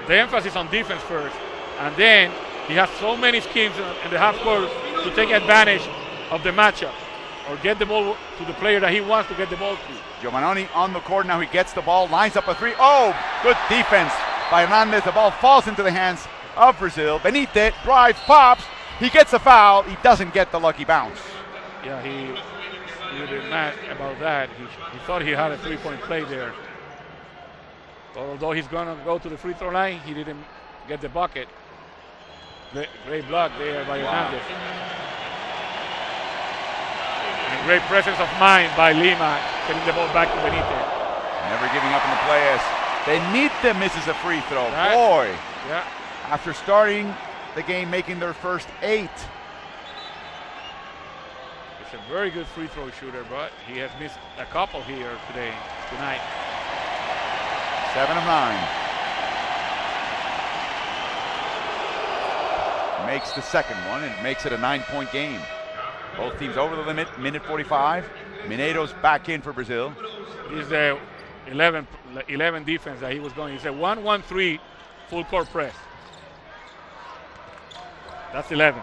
emphasis on defense first, and then he has so many schemes in the half court to take advantage of the matchup or get the ball to the player that he wants to get the ball to. Giovannoni on the court now. He gets the ball, lines up a three. Oh, good defense by Hernandez. The ball falls into the hands of Brazil. Benitez drives, pops. He gets a foul. He doesn't get the lucky bounce. Yeah, he was mad about that. He thought he had a three-point play there. Although he's going to go to the free throw line, he didn't get the bucket. Great block there by Hernandez. And great presence of mind by Lima, getting the ball back to Benitez. Never giving up in the play as Benitez misses a free throw. Right. Boy, Yeah. after starting the game, making their first 8. He's a very good free throw shooter, but he has missed a couple here tonight. 7 of 9. Makes the second one and makes it a 9-point game. Both teams over the limit, minute 45. Mineiro's back in for Brazil. He's the 11 defense that he was going. He's a 1-1-3 full court press. That's 11.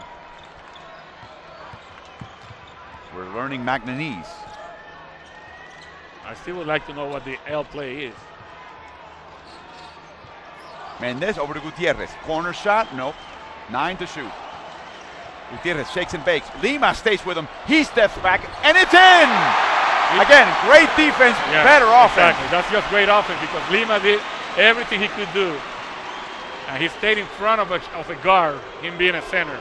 We're learning Magnanese. I still would like to know what the L play is. Mendez over to Gutierrez. Corner shot, nope. 9 to shoot. Gutierrez shakes and bakes. Lima stays with him. He steps back, and it's in! Again, great defense, better offense. Exactly. That's just great offense because Lima did everything he could do. And he stayed in front of a guard, him being a center.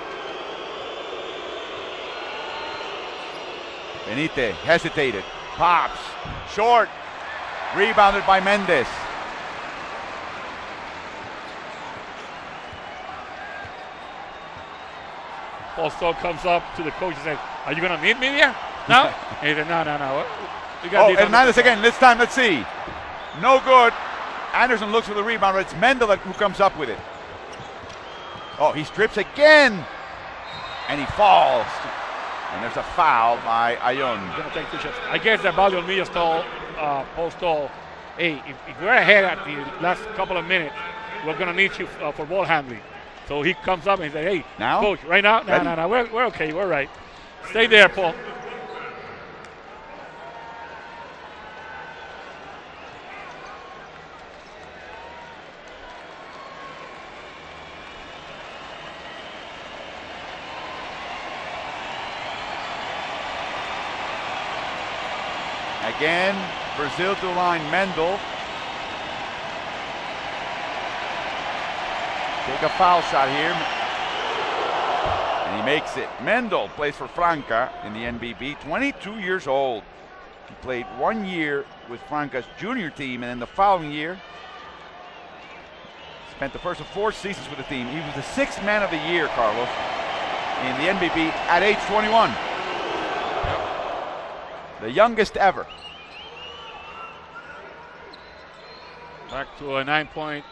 Benitez hesitated. Pops. Short. Rebounded by Mendez. Paul Stoll comes up to the coach and says, "Are you going to need me there? No?" And he said, No. We got these Hernandez again. This time, let's see. No good. Anderson looks for the rebound, but it's Mendel who comes up with it. Oh, he strips again. And he falls. And there's a foul by Ayon. Going to take 2 shots. I guess that Valdomillos told Paul Stoll, hey, if we're ahead at the last couple of minutes, we're going to need you for ball handling. So he comes up and he said, hey, Now? coach, right now? No, Ready? no, no, we're okay, we're right. Stay there, Paul. Again, Brazil to the line. Mendel. Take a foul shot here. And he makes it. Mendel plays for Franca in the NBB, 22 years old. He played 1 year with Franca's junior team, and then the following year spent the first of 4 seasons with the team. He was the 6th man of the year, Carlos, in the NBB at age 21. The youngest ever. Back to a 9-point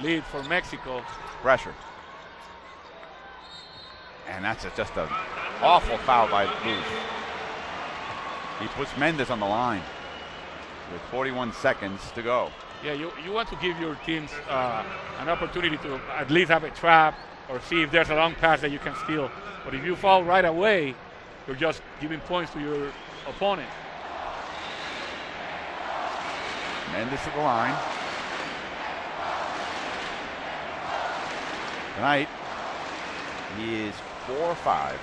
lead for Mexico. Pressure. And that's just an awful foul by Luz. He puts Mendes on the line with 41 seconds to go. Yeah, you want to give your teams an opportunity to at least have a trap or see if there's a long pass that you can steal. But if you foul right away, you're just giving points to your opponent. Mendes to the line. Tonight, he is 4 or 5.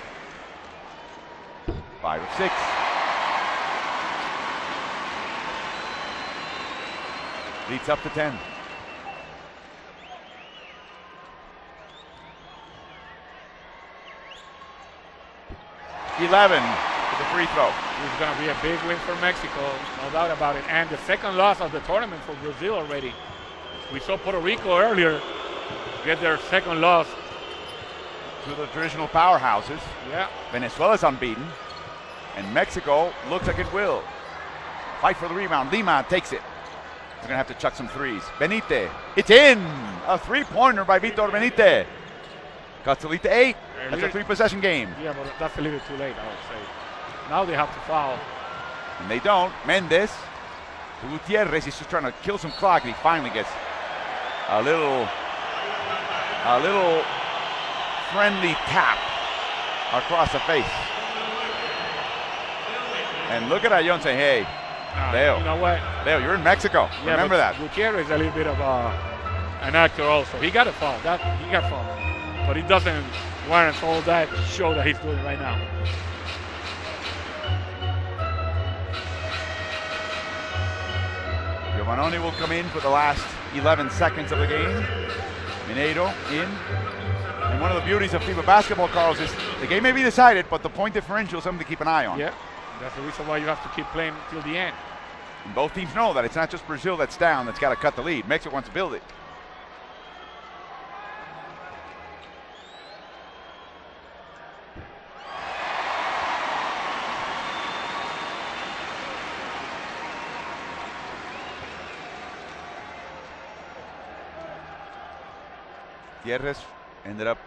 5 or 6. Leads up to 10. 11 for the free throw. It's going to be a big win for Mexico, no doubt about it. And the second loss of the tournament for Brazil already. We saw Puerto Rico earlier get their second loss. To the traditional powerhouses. Yeah. Venezuela's unbeaten. And Mexico looks like it will. Fight for the rebound. Lima takes it. They're going to have to chuck some threes. Benite. It's in. A three-pointer by Vitor Benite. Cuts the lead to 8. That's a 3-possession game. Yeah, but that's a little too late, I would say. Now they have to foul. And they don't. Mendes to Gutierrez. He's just trying to kill some clock, and he finally gets a little friendly tap across the face. And look at Ayon saying, hey, Leo, you know what? Leo, you're in Mexico. Yeah, remember that. Gutierrez is a little bit of an actor also. He got a foul. He got fouled. But he doesn't warrant all that show that he's doing right now. Giovannoni will come in for the last 11 seconds of the game. Mineiro in. And one of the beauties of FIBA basketball, Carlos, is the game may be decided, but the point differential is something to keep an eye on. Yeah, that's the reason why you have to keep playing till the end. And both teams know that it's not just Brazil that's down that's got to cut the lead. Mexico wants to build it. Gutierrez ended up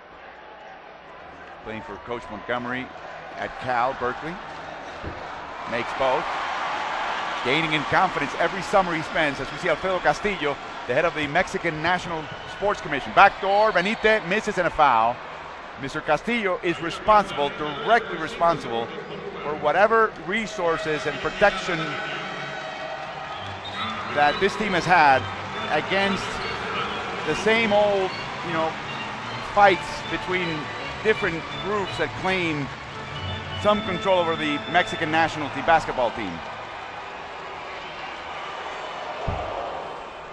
playing for Coach Montgomery at Cal, Berkeley. Makes both. Gaining in confidence every summer he spends, as we see Alfredo Castillo, the head of the Mexican National Sports Commission. Backdoor, Benite misses and a foul. Mr. Castillo is responsible, directly responsible, for whatever resources and protection that this team has had against the same old, fights between different groups that claim some control over the Mexican national team basketball team.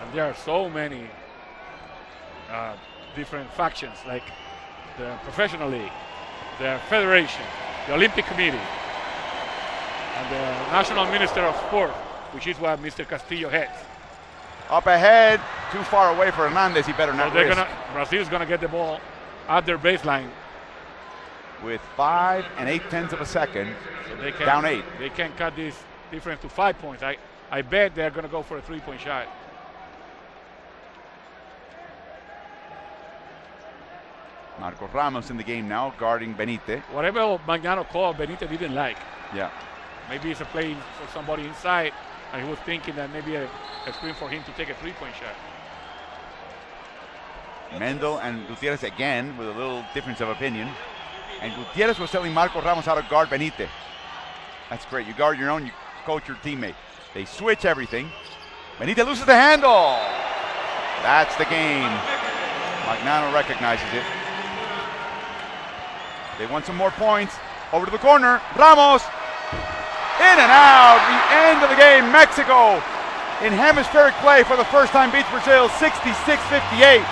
And there are so many different factions, like the professional league, the federation, the Olympic Committee, and the National Minister of Sport, which is what Mr. Castillo heads. Up ahead, too far away for Hernandez. He better not risk. Brazil's gonna get the ball at their baseline with 5 8/10 of a second. So they can, down 8. They can cut this difference to 5 points. I bet they're gonna go for a 3-point shot. Marcos Ramos in the game now, guarding Benite. Whatever Magnano called, Benite didn't like. Yeah. Maybe it's a play for somebody inside, and he was thinking that maybe a screen for him to take a 3-point shot. Mendel and Gutierrez again with a little difference of opinion. And Gutierrez was telling Marcos Ramos how to guard Benitez. That's great. You guard your own, you coach your teammate. They switch everything. Benitez loses the handle. That's the game. Magnano recognizes it. They want some more points. Over to the corner. Ramos. In and out. The end of the game. Mexico in hemispheric play for the first time beats Brazil 66-58.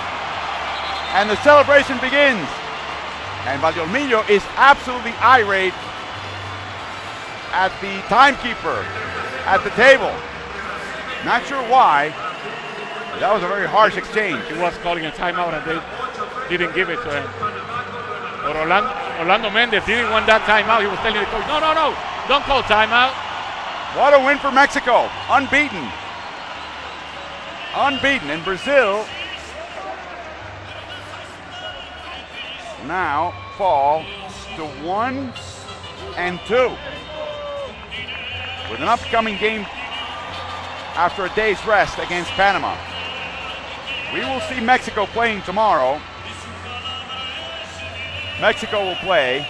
And the celebration begins. And Valdeolmillo is absolutely irate at the timekeeper at the table. Not sure why. That was a very harsh exchange. He was calling a timeout and they didn't give it to him. But Orlando Mendez didn't want that timeout. He was telling the coach, no, don't call timeout. What a win for Mexico. Unbeaten. And Brazil now fall to 1-2 with an upcoming game after a day's rest against Panama. We will see Mexico playing tomorrow. Mexico will play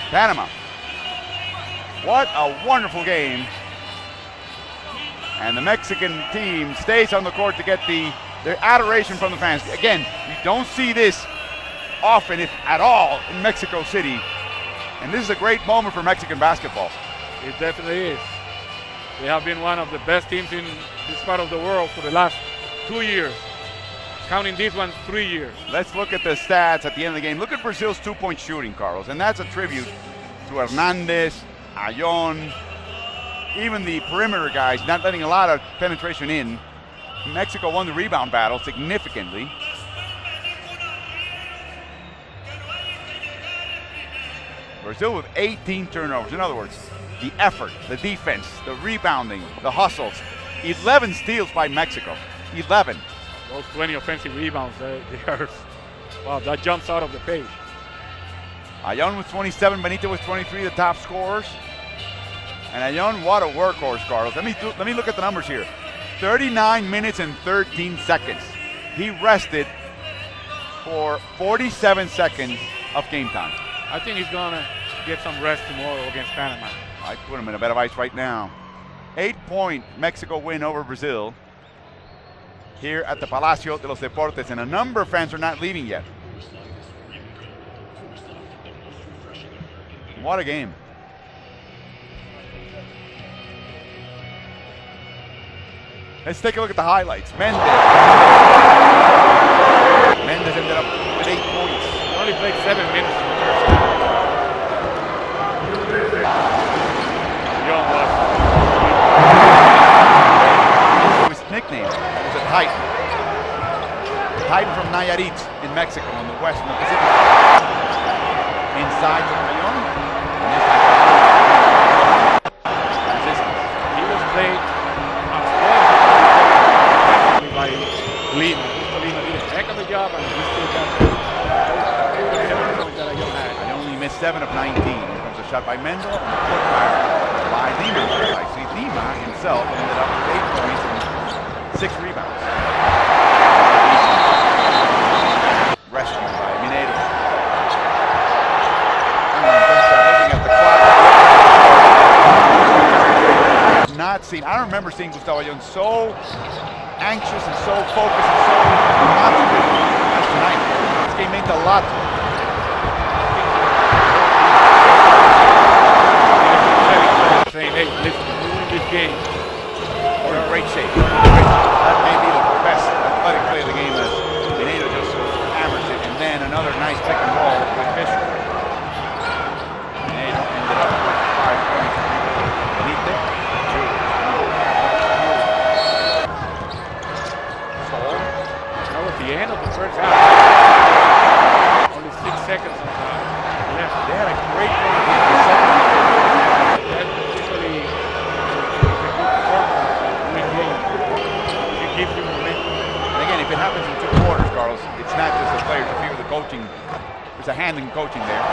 Panama. What a wonderful game. And the Mexican team stays on the court to get their adoration from the fans. Again, you don't see this often, if at all, in Mexico City. And this is a great moment for Mexican basketball. It definitely is. They have been one of the best teams in this part of the world for the last 2 years. Counting this one, 3 years. Let's look at the stats at the end of the game. Look at Brazil's two-point shooting, Carlos. And that's a tribute to Hernandez, Ayon, even the perimeter guys not letting a lot of penetration in. Mexico won the rebound battle significantly. Brazil with 18 turnovers. In other words, the effort, the defense, the rebounding, the hustles. 11 steals by Mexico. 11. Those 20 offensive rebounds, wow, that jumps out of the page. Ayon with 27, Benitez with 23, the top scorers. And Ayon, what a workhorse, Carlos. Let me look at the numbers here. 39 minutes and 13 seconds. He rested for 47 seconds of game time. I think he's gonna get some rest tomorrow against Panama. I put him in a bed of ice right now. 8-point Mexico win over Brazil here at the Palacio de los Deportes, and a number of fans are not leaving yet. What a game. Let's take a look at the highlights. Mendez ended up with 8 points. He only played 7 minutes in the first half. Young was. His nickname was a Titan. Titan from Nayarit in Mexico in the west, in the Pacific. Inside to Ayon. He was played by Lima. Lima did a heck of a job, and he still got that Ayon had. Ayon only missed 7 of 19. Here comes a shot by Mendel and a putback by Lima. I see Lima himself ended up with 8 points and 6 rebounds. Rescued by Mineiro. Looking at the clock. Not seen. I don't remember seeing Gustavo Ayon so anxious and so focused and so concentrated as tonight. This game meant a lot to him. Saying, hey, listen, we win this game. We're in great shape. That may be the best athletic play of the game as Mineiro just hammers it. And then another nice pick and roll with Fisher. Mineiro ended up with 5 points. Benitez, 2. That was the end of the first half. Only 6 seconds left. They had a great run in the second half. That's usually a good performance in a game. It gives you momentum. And again, if it happens in 2 quarters, Carlos, it's not just the players. You figure the coaching, there's a hand in coaching there.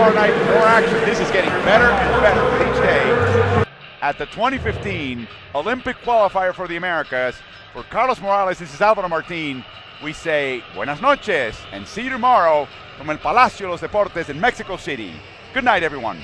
tomorrow night, more action. This is getting better and better with each day. At the 2015 Olympic qualifier for the Americas, for Carlos Morales, this is Alvaro Martin. We say buenas noches and see you tomorrow from El Palacio de los Deportes in Mexico City. Good night, everyone.